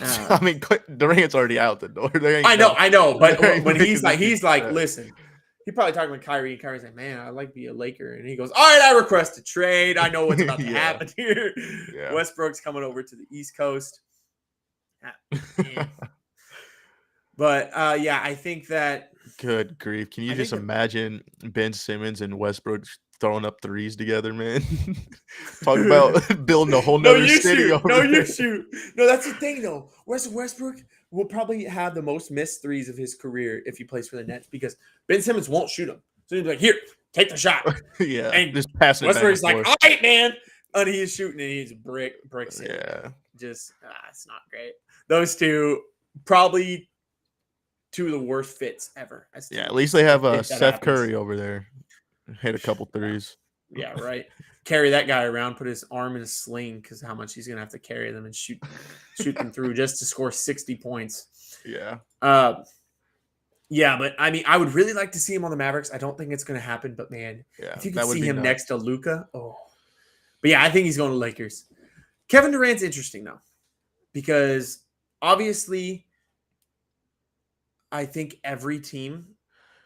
I mean, Durant's already out the door. I know. But there ain't when making this he's dude like, set. listen, he probably talking with Kyrie, and Kyrie's like, man, I'd like to be a Laker. And he goes, all right, I request a trade. I know what's about to Yeah. happen here. Yeah. Westbrook's coming over to the East Coast. But yeah, I think that. Good grief. Can you I just think that- imagine Ben Simmons and Westbrook throwing up threes together, man? Talk about building a whole nother city over No, there. you shoot. No, that's the thing, though. Westbrook will probably have the most missed threes of his career if he plays for the Nets because Ben Simmons won't shoot them. So he'll be like, here, take the shot. Yeah. And just passing it back Westbrook's and like, forth. all right, man. And he's shooting and he's bricks it. Yeah. Just, it's not great. Those two, probably two of the worst fits ever. Yeah, at least they have if that Seth happens. Curry over there. Hit a couple threes. Yeah, right. Carry that guy around, put his arm in a sling because how much he's going to have to carry them and shoot them through just to score 60 points. Yeah. Yeah, but I mean, I would really like to see him on the Mavericks. I don't think it's going to happen, but man, Yeah. if you that could would see be him nuts. next to Luka, But yeah, I think he's going to Lakers. Kevin Durant's interesting though, because obviously, I think every team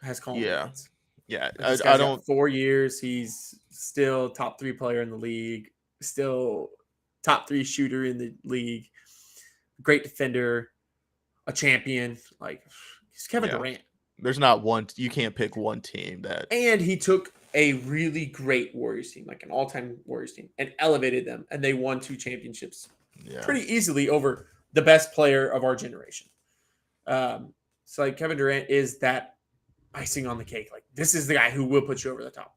has Colin Yeah. Durant. Yeah. This I guy's got don't. 4 years. He's still top 3 player in the league. Still top 3 shooter in the league. Great defender. A champion. Like he's Kevin Yeah. Durant. There's not one. You can't pick one team that. And he took a really great Warriors team, like an all-time Warriors team, and elevated them. And they won 2 championships Yeah. pretty easily over the best player of our generation. So like Kevin Durant is that icing on the cake. Like this is the guy who will put you over the top.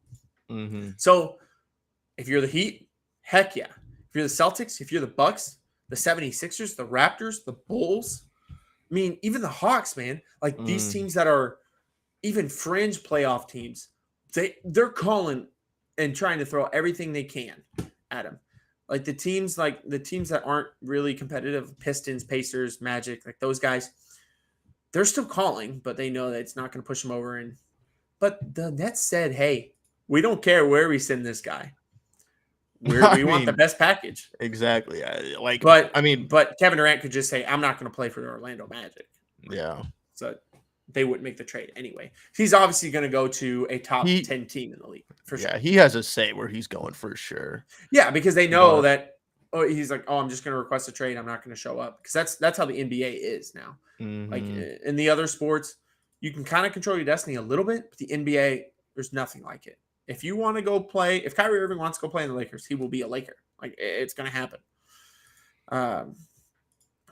Mm-hmm. So if you're the Heat, heck yeah. If you're the Celtics, if you're the Bucks, the 76ers, the Raptors, the Bulls, I mean, even the Hawks, man, like these teams that are even fringe playoff teams, they're calling and trying to throw everything they can at them. Like the teams that aren't really competitive, Pistons, Pacers, Magic, like those guys, they're still calling, but they know that it's not going to push them over. But the Nets said, hey, we don't care where we send this guy. We want the best package. Exactly. But I mean, Kevin Durant could just say, I'm not going to play for the Orlando Magic. yeah. So they wouldn't make the trade anyway. He's obviously going to go to a top 10 team in the league for sure. Yeah, he has a say where he's going for sure. Yeah, because they know that he's like, I'm just going to request a trade. I'm not going to show up because that's how the NBA is now. Mm-hmm. Like in the other sports, you can kind of control your destiny a little bit, but the NBA, there's nothing like it. If you want to go play, if Kyrie Irving wants to go play in the Lakers, he will be a Laker. Like it's going to happen.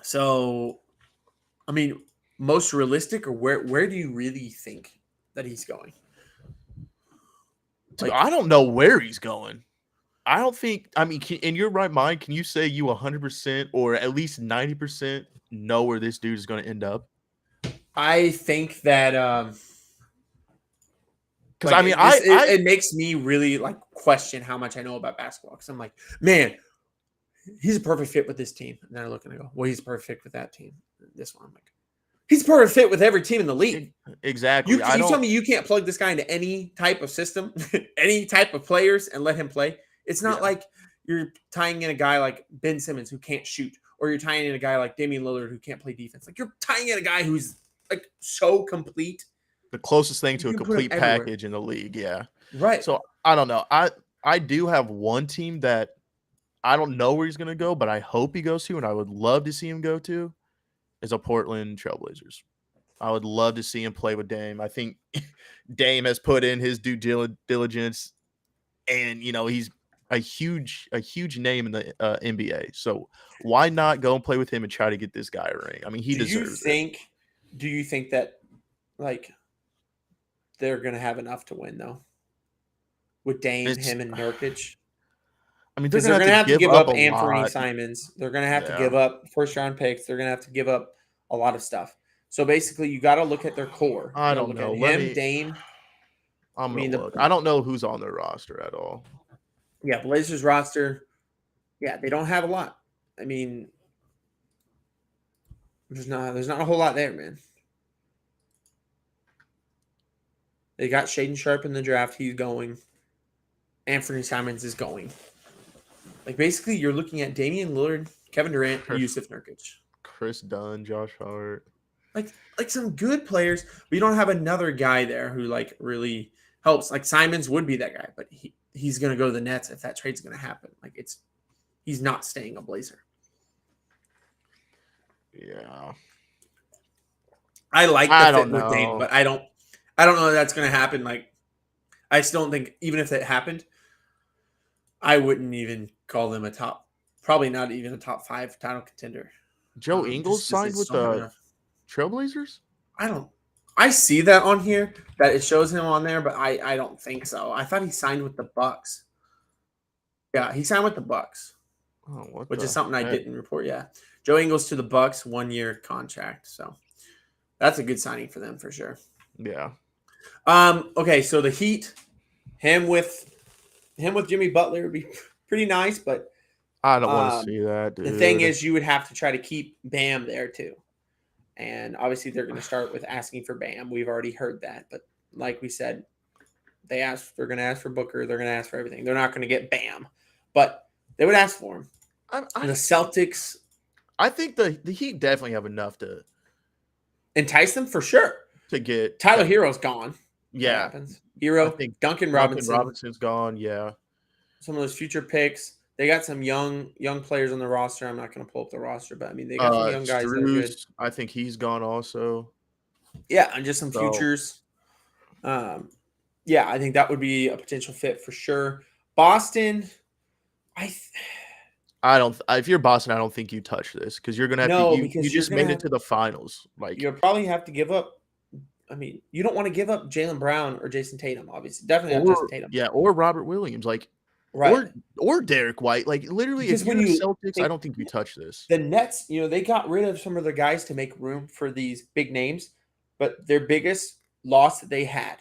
So, I mean, most realistic, or where do you really think that he's going? Like, I don't know where he's going. I don't think. I mean, in your right mind, can you say you 100% or at least 90% know where this dude is going to end up? I think that because like, I mean, it makes me really like question how much I know about basketball. Because I'm like, man, he's a perfect fit with this team. And they're looking to go, well, he's a perfect fit with that team. This one, I'm like, he's a perfect fit with every team in the league. Exactly. You tell me you can't plug this guy into any type of system, any type of players, and let him play. It's not like you're tying in a guy like Ben Simmons who can't shoot, or you're tying in a guy like Damian Lillard who can't play defense. Like, you're tying in a guy who's like so complete. The closest thing to You a can put him complete everywhere. package in the league. Yeah. Right. So I don't know. I do have one team that I don't know where he's going to go, but I hope he goes to, and I would love to see him go to, is a Portland Trailblazers. I would love to see him play with Dame. I think Dame has put in his due diligence, and he's a huge name in the NBA. So why not go and play with him and try to get this guy a ring? I mean, he deserves it. Do you think that like they're going to have enough to win though? With Dame, him, and Nurkic? I mean, they're going to have to give up Anthony lot. Simons. They're going to have to give up first-round picks. They're going to have to give up a lot of stuff. So basically, you got to look at their core. I don't know. Dame. I'm going to look. I don't know who's on their roster at all. Yeah, Blazers roster. Yeah, they don't have a lot. I mean, there's not a whole lot there, man. They got Shaedon Sharpe in the draft. He's going. Anthony Simons is going. Like, basically, you're looking at Damian Lillard, Kevin Durant, Yusuf Nurkic. Chris Dunn, Josh Hart. Like some good players, but you don't have another guy there who, like, really helps. Like, Simons would be that guy, but he's going to go to the Nets if that trade's going to happen. Like, he's not staying a Blazer. Yeah. I like the fit with Dame, but I don't know if that's going to happen. Like, I still don't think, even if that happened, I wouldn't even call them probably not even a top 5 title contender. Joe Ingles signed with the Trailblazers? I see that on here, that it shows him on there, but I don't think so. I thought he signed with the Bucks. Yeah, he signed with the Bucks. Oh, which is something I didn't report. Yeah. Joe Ingles to the Bucks, 1-year contract. So that's a good signing for them for sure. Yeah. Okay, so the Heat, him with Jimmy Butler would be pretty nice, but I don't want to see that, dude. The thing is, you would have to try to keep Bam there too. And obviously they're going to start with asking for Bam. We've already heard that, but like we said, they're going to ask for Booker, they're going to ask for everything. They're not going to get Bam, but they would ask for him. The Celtics, I think the Heat definitely have enough to entice them for sure. To get Tyler Hero's gone. Yeah. Hero, I think Duncan Robinson's gone, yeah. Some of those future picks. They got some young players on the roster. I'm not going to pull up the roster, but I mean, they got some young guys that are good. I think he's gone also. Yeah, and just some futures. Yeah, I think that would be a potential fit for sure. Boston, I don't. If you're Boston, I don't think you touch this because you're gonna have to. You just made it to the finals. Like, you'll probably have to give up. I mean, you don't want to give up Jaylen Brown or Jason Tatum, obviously. Definitely not Jason Tatum. Yeah, or Robert Williams, like, right, or Derek White. Like, literally, because if you're the Celtics, I don't think you touch this. The Nets, they got rid of some of their guys to make room for these big names, but their biggest loss that they had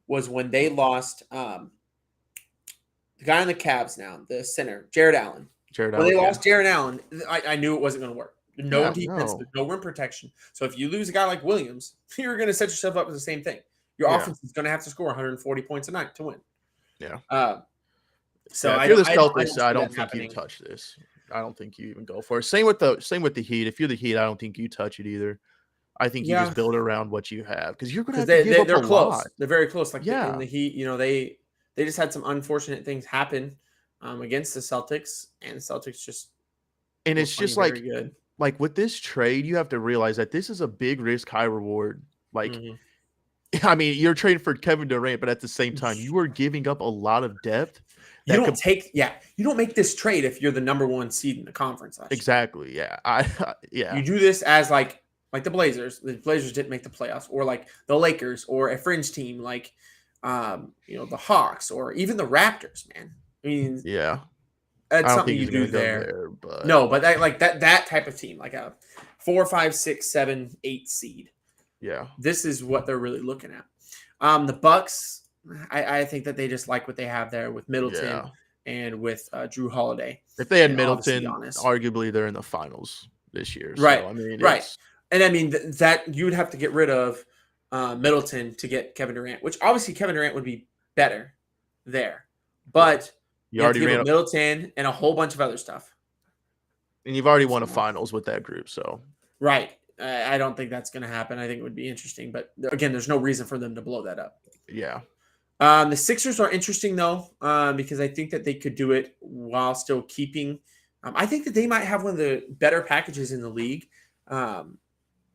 was when they lost the guy on the Cavs now, the center, Jared Allen. When they lost Jared Allen, I knew it wasn't going to work. No defense, no rim protection. So if you lose a guy like Williams, you're going to set yourself up for the same thing. Your offense is going to have to score 140 points a night to win. Yeah. So if you're the Celtics, I don't think you touch this. I don't think you even go for it. Same with the Heat. If you're the Heat, I don't think you touch it either. I think you just build around what you have because you're going to have to give up they're close. Lot. They're very close. Like in the Heat, they just had some unfortunate things happen against the Celtics, and the Celtics just it's just like good. Like with this trade, you have to realize that this is a big risk, high reward. Like, I mean, you're trading for Kevin Durant, but at the same time, you are giving up a lot of depth. You don't make this trade if you're the number 1 seed in the conference last year. Exactly. Yeah. You do this as like the Blazers. The Blazers didn't make the playoffs, or like the Lakers, or a fringe team like the Hawks, or even the Raptors, man. I mean, yeah. That's something you do there. But no, but that type of team, like a 4, 5, 6, 7, 8 seed. Yeah. This is what they're really looking at. The Bucks, I think that they just like what they have there with Middleton, and with Drew Holiday. If they had And obviously Middleton, Giannis. arguably they're in the finals this year. Right, So I mean, right. it's And I mean that you would have to get rid of Middleton to get Kevin Durant, which obviously Kevin Durant would be better there, but you you have to already give ran up up, Middleton and a whole bunch of other stuff. and you've already won a finals with that group. So Right. I don't think that's going to happen. I think it would be interesting, but again, there's no reason for them to blow that up. yeah, The Sixers are interesting though, because I think that they could do it while still keeping. I think that they might have one of the better packages in the league.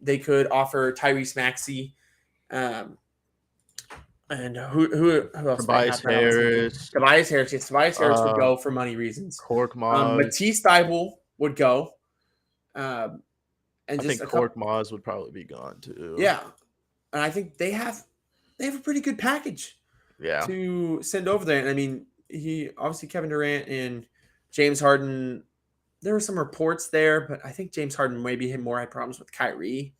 They could offer Tyrese Maxey, and who else? Do they Tobias have that I was thinking? Harris, Tobias Harris. Yes, Tobias Harris would uh, go for money reasons. Cork Maz. Matisse Thybulle would go, and I just think a Cork couple. Maz would probably be gone too. Yeah, and I think they have a pretty good package Yeah. to send over there. And I mean, he obviously Kevin Durant and James Harden. There were some reports there, but I think James Harden maybe had problems with Kyrie.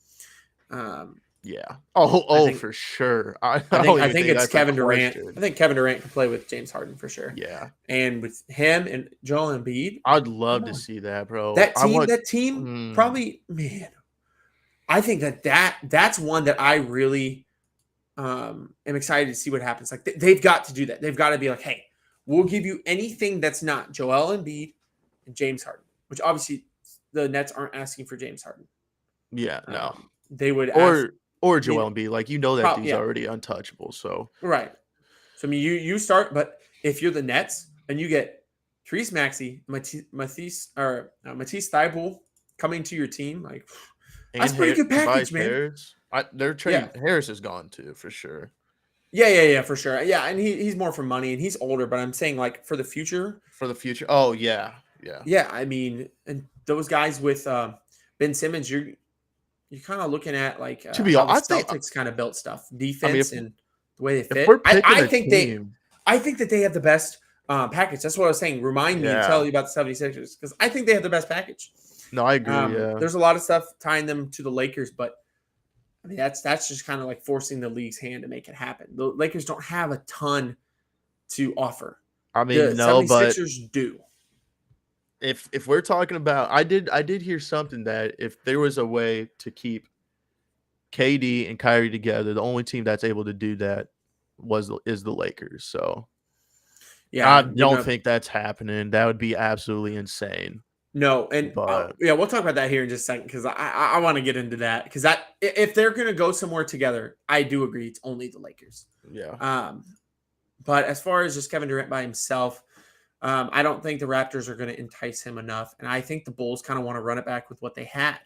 Yeah. I think, For sure. I I think it's that's a Kevin Durant. question. I think Kevin Durant can play with James Harden for sure. Yeah. And with him and Joel Embiid, I'd love to see that, bro. that team probably, man. I think that's one that I really am excited to see what happens. Like they've got to do that. They've got to be like, hey, we'll give you anything that's not Joel Embiid and James Harden, which obviously the Nets aren't asking for James Harden. Yeah, no. They would or Joel Embiid. Like that dude's already untouchable. So right. So I mean, you start, but if you're the Nets and you get Therese Maxey, Matisse Thybulle coming to your team, like that's a pretty good package, man. Harris, they're trading. Harris is gone too, for sure. Yeah, for sure. Yeah, and he's more for money, and he's older. But I'm saying like for the future. For the future. Oh yeah. Yeah, I mean, and those guys with Ben Simmons, you're kind of looking at like to be honest, the Celtics kind of built stuff, defense, and the way they fit. I think that they have the best package. That's what I was saying. Remind me to tell you about the 76ers because I think they have the best package. No, I agree. There's a lot of stuff tying them to the Lakers, but I mean that's just kind of like forcing the league's hand to make it happen. The Lakers don't have a ton to offer. I mean, the 76ers do. If we're talking about, I did hear something that if there was a way to keep KD and Kyrie together, the only team that's able to do that is the Lakers. So yeah, I don't think that's happening. That would be absolutely insane. No, and we'll talk about that here in just a second because I want to get into that because if they're gonna go somewhere together, I do agree it's only the Lakers. Yeah. But as far as just Kevin Durant by himself, I don't think the Raptors are going to entice him enough, and I think the Bulls kind of want to run it back with what they had.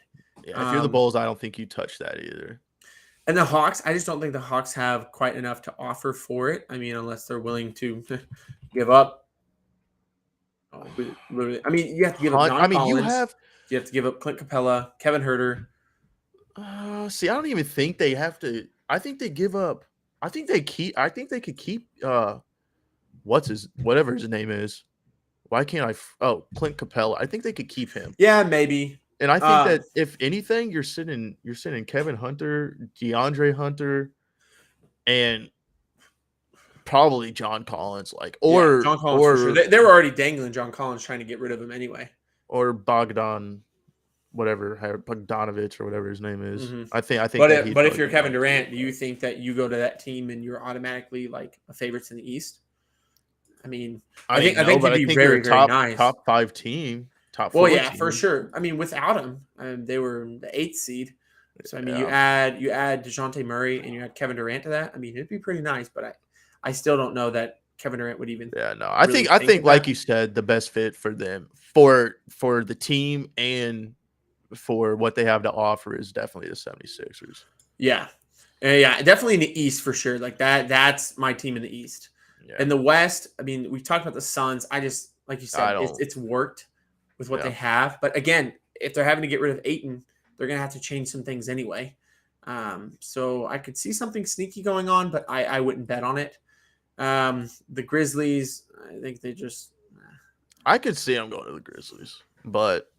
Yeah, if you're the Bulls, I don't think you touch that either. And the Hawks, I just don't think the Hawks have quite enough to offer for it. I mean, unless they're willing to give up. I mean, you have to give up John Collins. You have to give up Clint Capella, Kevin Huerter. See, I don't even think they have to. I think they give up. I think they could keep whatever his name is. Why can't I? Clint Capella. I think they could keep him. Yeah, maybe. And I think that if anything, you're sitting Kevin Hunter, DeAndre Hunter, and probably John Collins, John Collins for sure. They were already dangling John Collins, trying to get rid of him anyway. Or Bogdanovich or whatever his name is. Mm-hmm. I think. But if you're Kevin Durant, do you think that you go to that team and you're automatically like a favorites in the East? I mean, I think it'd be very, very nice. Top 5 team. Top 4 team. For sure. I mean, without him, they were the 8th seed. So I mean, you add DeJounte Murray and you add Kevin Durant to that. I mean, it'd be pretty nice. But I still don't know that Kevin Durant would even. Yeah, no. I think like you said, the best fit for them for the team and for what they have to offer is definitely the 76ers. Yeah. Definitely in the East for sure. Like that's my team in the East. Yeah. In the West, I mean, we talked about the Suns. I just, like you said, it's worked with what they have. But again, if they're having to get rid of Ayton, they're going to have to change some things anyway. So I could see something sneaky going on, but I wouldn't bet on it. The Grizzlies, I think they just. I could see them going to the Grizzlies, but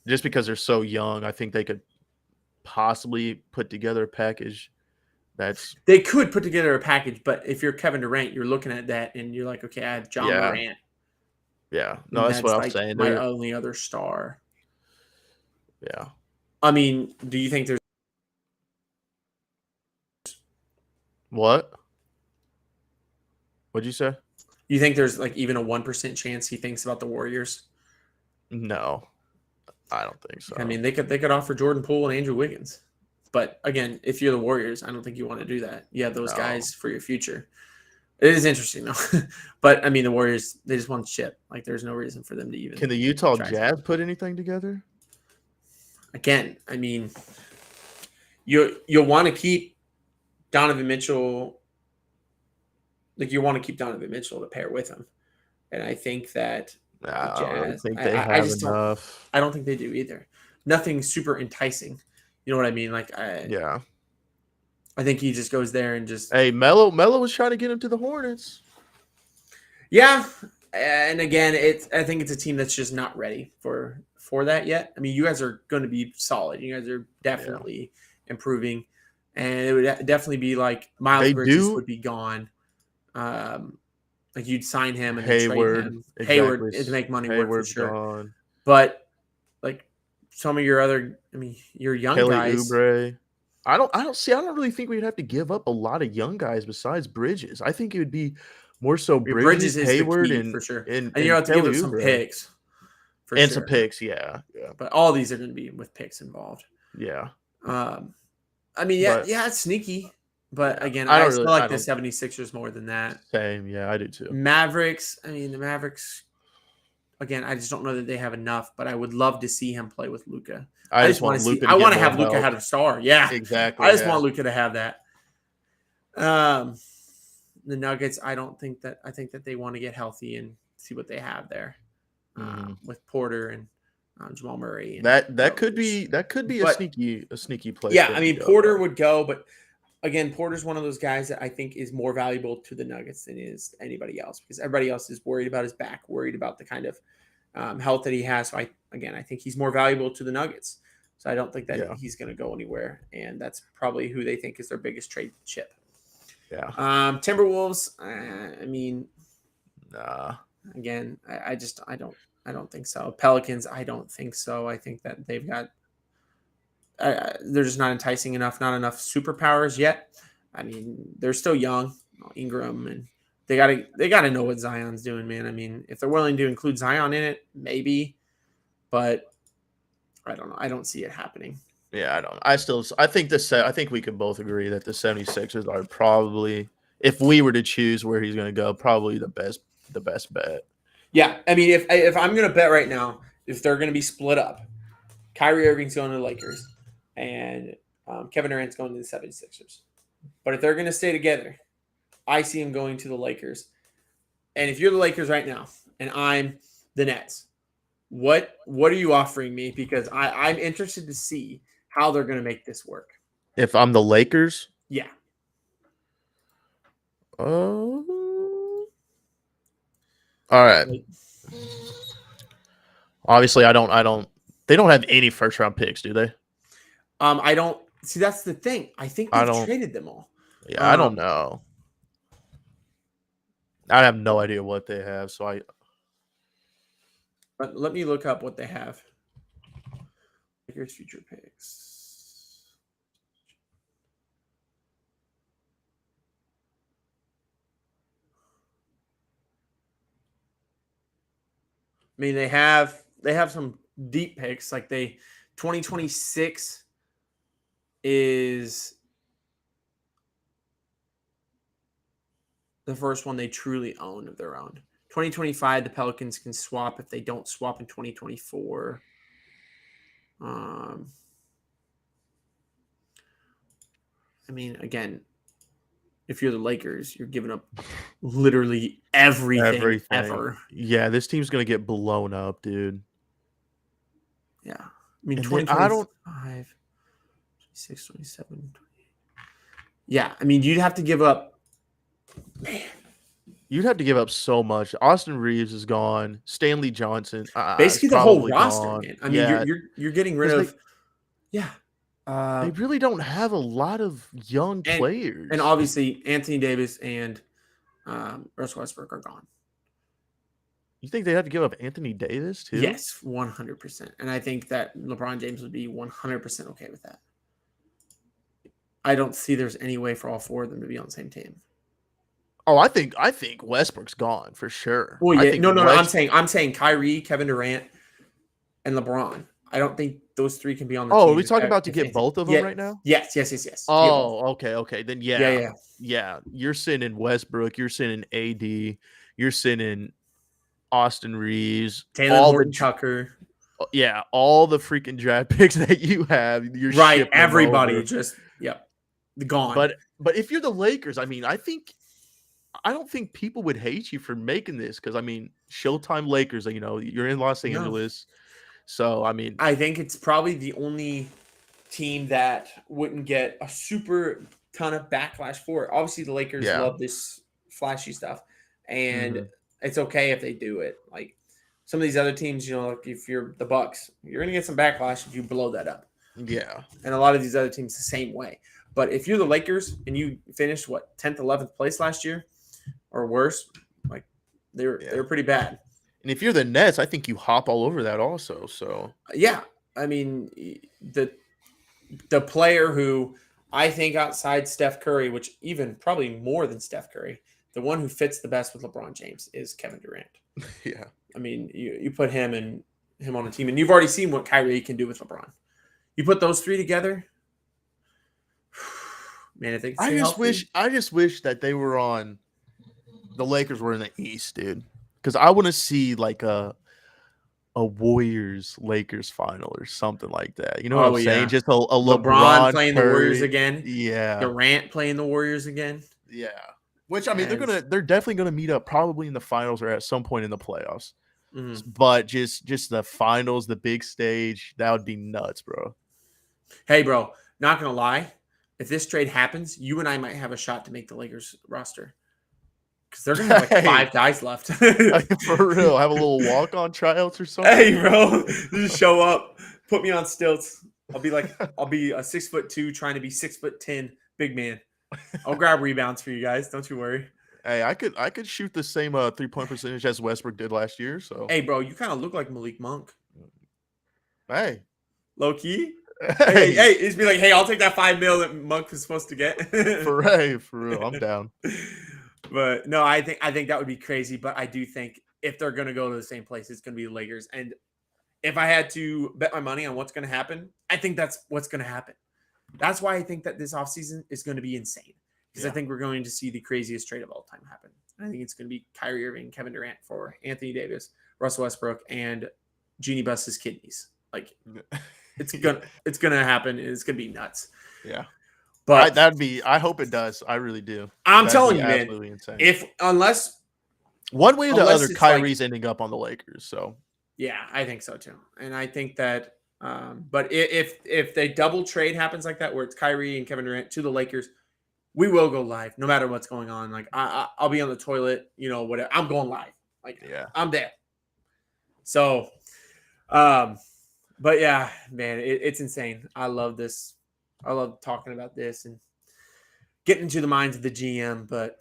just because they're so young, I think they could possibly put together a package. They could put together a package, but if you're Kevin Durant, you're looking at that and you're like, okay, I have John Morant. Yeah. No, And that's what that's I was like saying. my They're only other star. yeah. I mean, do you think there's What? What'd you say? like even a 1% chance he thinks about the Warriors? No, I don't think I so. mean, they could offer Jordan Poole and Andrew Wiggins. But again, if you're the Warriors, I don't think you want to do that. You have those No. guys for your future. It is interesting though. But I mean, the Warriors, they just want to chip. Like there's no reason for them to even Can the Utah try to. Jazz put anything together? Again, I mean, you'll want to keep Donovan Mitchell. Like you want to keep Donovan Mitchell to pair with him. And I think that the I don't really Jazz, think they I have just don't. enough. I don't think they do either. Nothing super enticing. You know what I mean? Like Yeah. I think he just goes there and just Hey, Melo was trying to get him to the Hornets. yeah. And again, I think it's a team that's just not ready for that yet. I mean, you guys are going to be solid. You guys are definitely improving, and it would definitely be like Miles They Bridges do would be gone. Like you'd sign him and then trade Hayward, him. exactly. Hayward to make money work for Hayward's sure. gone. But like some of your other, I mean, your young Kelly guys. Oubre. I don't really think we'd have to give up a lot of young guys besides Bridges. I think it would be more so Your Bridges, Bridges is the Hayward, key and for sure, and and you and have to give Kelly up some Oubre. picks for And some sure. picks, yeah. But all these are going to be with picks involved. Yeah. I mean, But it's sneaky. But again, I I don't still really like I the don't 76ers more than that. same, yeah, I do too. Mavericks, I mean, the Mavericks, again, I just don't know that they have enough, but I would love to see him play with Luka. I I just just want want to see, Luka to I get want to more have Luka help. have a star. Yeah. Exactly. I just Yeah. want Luka to have that. The Nuggets, I think that they want to get healthy and see what they have there with Porter and Jamal Murray. And That could be a But sneaky place. yeah, for I him to mean, go, Porter though. would go, but again, Porter's one of those guys that I think is more valuable to the Nuggets than is anybody else because everybody else is worried about his back, worried about the kind of health that he has. So I think he's more valuable to the Nuggets. So I don't think that he's going to go anywhere, and that's probably who they think is their biggest trade chip. Yeah. Timberwolves. I mean, Nah. again, I don't think so. Pelicans. I don't think so. I think that they've got. They're just not enticing enough. Not enough superpowers yet. I mean, they're still young. Ingram and they gotta know what Zion's doing, man. I mean, if they're willing to include Zion in it, maybe, but I don't know. I don't see it happening. Yeah, I don't. I think we could both agree that the 76ers are probably, if we were to choose where he's going to go, probably the best bet. Yeah, I mean, if I'm gonna bet right now, if they're gonna be split up, Kyrie Irving's going to the Lakers, and Kevin Durant's going to the 76ers. But if they're gonna stay together, I see him going to the Lakers. And if you're the Lakers right now, and I'm the Nets, what are you offering me? Because I'm interested to see how they're going to make this work. If I'm the Lakers, yeah. All right. Obviously, I don't. They don't have any first round picks, do they? I don't see. That's the thing. I think they've traded them all. Yeah, I don't know. I have no idea what they have. So But let me look up what they have. Lakers future picks. I mean, they have some deep picks. Like 2026 is the first one they truly own of their own. 2025, the Pelicans can swap if they don't swap in 2024. I mean, again, if you're the Lakers, you're giving up literally everything. Ever. Yeah, this team's going to get blown up, dude. Yeah. I mean, 2025, 26, 27, 28. Yeah. I mean, you'd have to give up. Man. You'd have to give up so much. Austin Reeves is gone. Stanley Johnson, basically the whole roster, man. I mean, you're getting rid of. They really don't have a lot of young players. And obviously, Anthony Davis and Russell Westbrook are gone. You think they have to give up Anthony Davis too? Yes, 100%. And I think that LeBron James would be 100% okay with that. I don't see there's any way for all four of them to be on the same team. Oh, I think Westbrook's gone for sure. Well, I yeah, think no. I'm saying Kyrie, Kevin Durant, and LeBron. I don't think those three can be on the Oh, team. are we talking about to if get anything. both of them Yeah, right now? yes. To get both. Oh, okay. Then Yeah. yeah. You're sending Westbrook. You're sending AD. You're sending Austin Reeves. Taylor Horton Tucker. All the freaking draft picks that you have. You're Right. shipping them Everybody over. just gone. But if you're the Lakers, I mean, I don't think people would hate you for making this because I mean, Showtime Lakers. You know, you're in Los Angeles, so I mean, I think it's probably the only team that wouldn't get a super ton of backlash for it. Obviously, the Lakers love this flashy stuff, and it's okay if they do it. Like some of these other teams, you know, like if you're the Bucks, you're gonna get some backlash if you blow that up. Yeah, and a lot of these other teams the same way. But if you're the Lakers and you finished 10th, 11th place last year, or worse, like they were pretty bad. And if you're the Nets, I think you hop all over that also. So yeah, I mean the player who I think outside Steph Curry, which even probably more than Steph Curry, the one who fits the best with LeBron James is Kevin Durant. Yeah, I mean you put him on a team, and you've already seen what Kyrie can do with LeBron. You put those three together, man. I think I just wish that they were on. The Lakers were in the East, dude, because I want to see like a Warriors Lakers final or something like that. You know what I'm saying? Just a LeBron playing Curry. the Warriors again. Yeah, Durant playing the Warriors again. Yeah, which I mean they're definitely gonna meet up probably in the finals or at some point in the playoffs. But just the finals, the big stage, that would be nuts, bro. Hey, bro, not gonna lie, if this trade happens, you and I might have a shot to make the Lakers roster. Because they're gonna have like 5 guys left. For real. Have a little walk-on tryouts or something. Hey, bro. Just show up. Put me on stilts. I'll be a 6'2" trying to be 6'10" big man. I'll grab rebounds for you guys. Don't you worry. Hey, I could shoot the same 3-point percentage as Westbrook did last year. So hey, bro, you kind of look like Malik Monk. Hey. Low key. Hey, it's be like, hey, I'll take that $5 million that Monk was supposed to get. For real, I'm down. But no, I think that would be crazy. But I do think if they're going to go to the same place, it's going to be the Lakers. And if I had to bet my money on what's going to happen, I think that's what's going to happen. That's why I think that this offseason is going to be insane. Because I think we're going to see the craziest trade of all time happen. And I think it's going to be Kyrie Irving, Kevin Durant for Anthony Davis, Russell Westbrook, and Jeannie Buss's kidneys. Like it's gonna happen. And it's gonna be nuts. Yeah. But I hope it does. I really do. I'm telling you, man. Insane. Unless one way or the other, Kyrie's ending up on the Lakers. So yeah, I think so too. And I think that, but if they double trade happens like that, where it's Kyrie and Kevin Durant to the Lakers, we will go live no matter what's going on. Like I'll be on the toilet, whatever. I'm going live. Like I'm there. So, but yeah, man, it's insane. I love this. I love talking about this and getting into the minds of the GM. But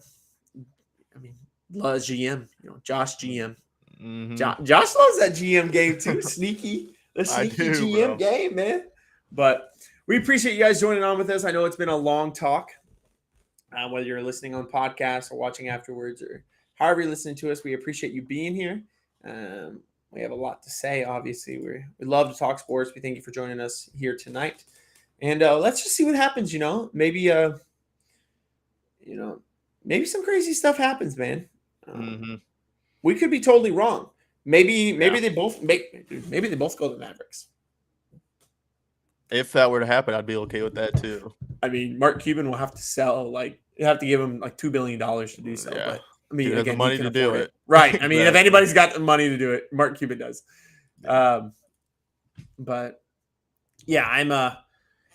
I mean, loves GM. Josh GM. Mm-hmm. Josh loves that GM game too. The sneaky GM game, man. But we appreciate you guys joining on with us. I know it's been a long talk. Whether you're listening on podcast or watching afterwards or however you're listening to us, we appreciate you being here. We have a lot to say. Obviously, we love to talk sports. We thank you for joining us here tonight. And let's just see what happens. Maybe some crazy stuff happens, man. We could be totally wrong. Maybe they both maybe they both go to the Mavericks. If that were to happen, I'd be okay with that too. I mean, Mark Cuban will have to sell you have to give him like $2 billion to do so. Yeah. But I mean, again, the money to do it, right? I mean, exactly. If anybody's got the money to do it, Mark Cuban does. But yeah, I'm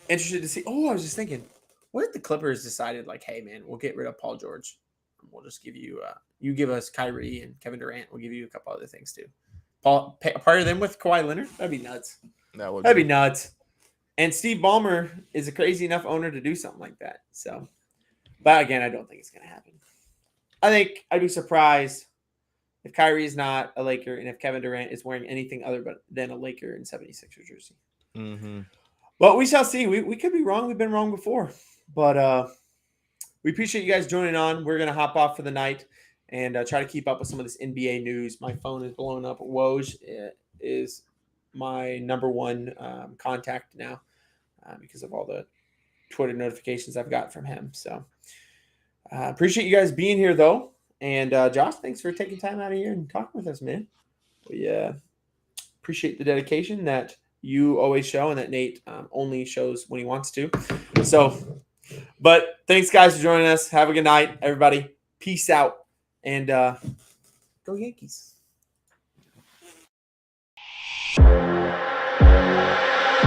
interested to see. Oh, I was just thinking, what if the Clippers decided like, hey, man, we'll get rid of Paul George. We'll just give you, you give us Kyrie and Kevin Durant. We'll give you a couple other things too. Partner them with Kawhi Leonard. That'd be nuts. That'd be nuts. And Steve Ballmer is a crazy enough owner to do something like that. So, but again, I don't think it's going to happen. I think I'd be surprised if Kyrie is not a Laker and if Kevin Durant is wearing anything other than a Laker and 76er jersey. Mm-hmm. But we shall see. We could be wrong. We've been wrong before. But we appreciate you guys joining on. We're going to hop off for the night and try to keep up with some of this NBA news. My phone is blowing up. Woj is my number one contact now because of all the Twitter notifications I've got from him. So appreciate you guys being here, though. And Josh, thanks for taking time out of here and talking with us, man. We appreciate the dedication that you always show and that Nate only shows when he wants to. So, but thanks, guys, for joining us. Have a good night, everybody. Peace out. And go Yankees.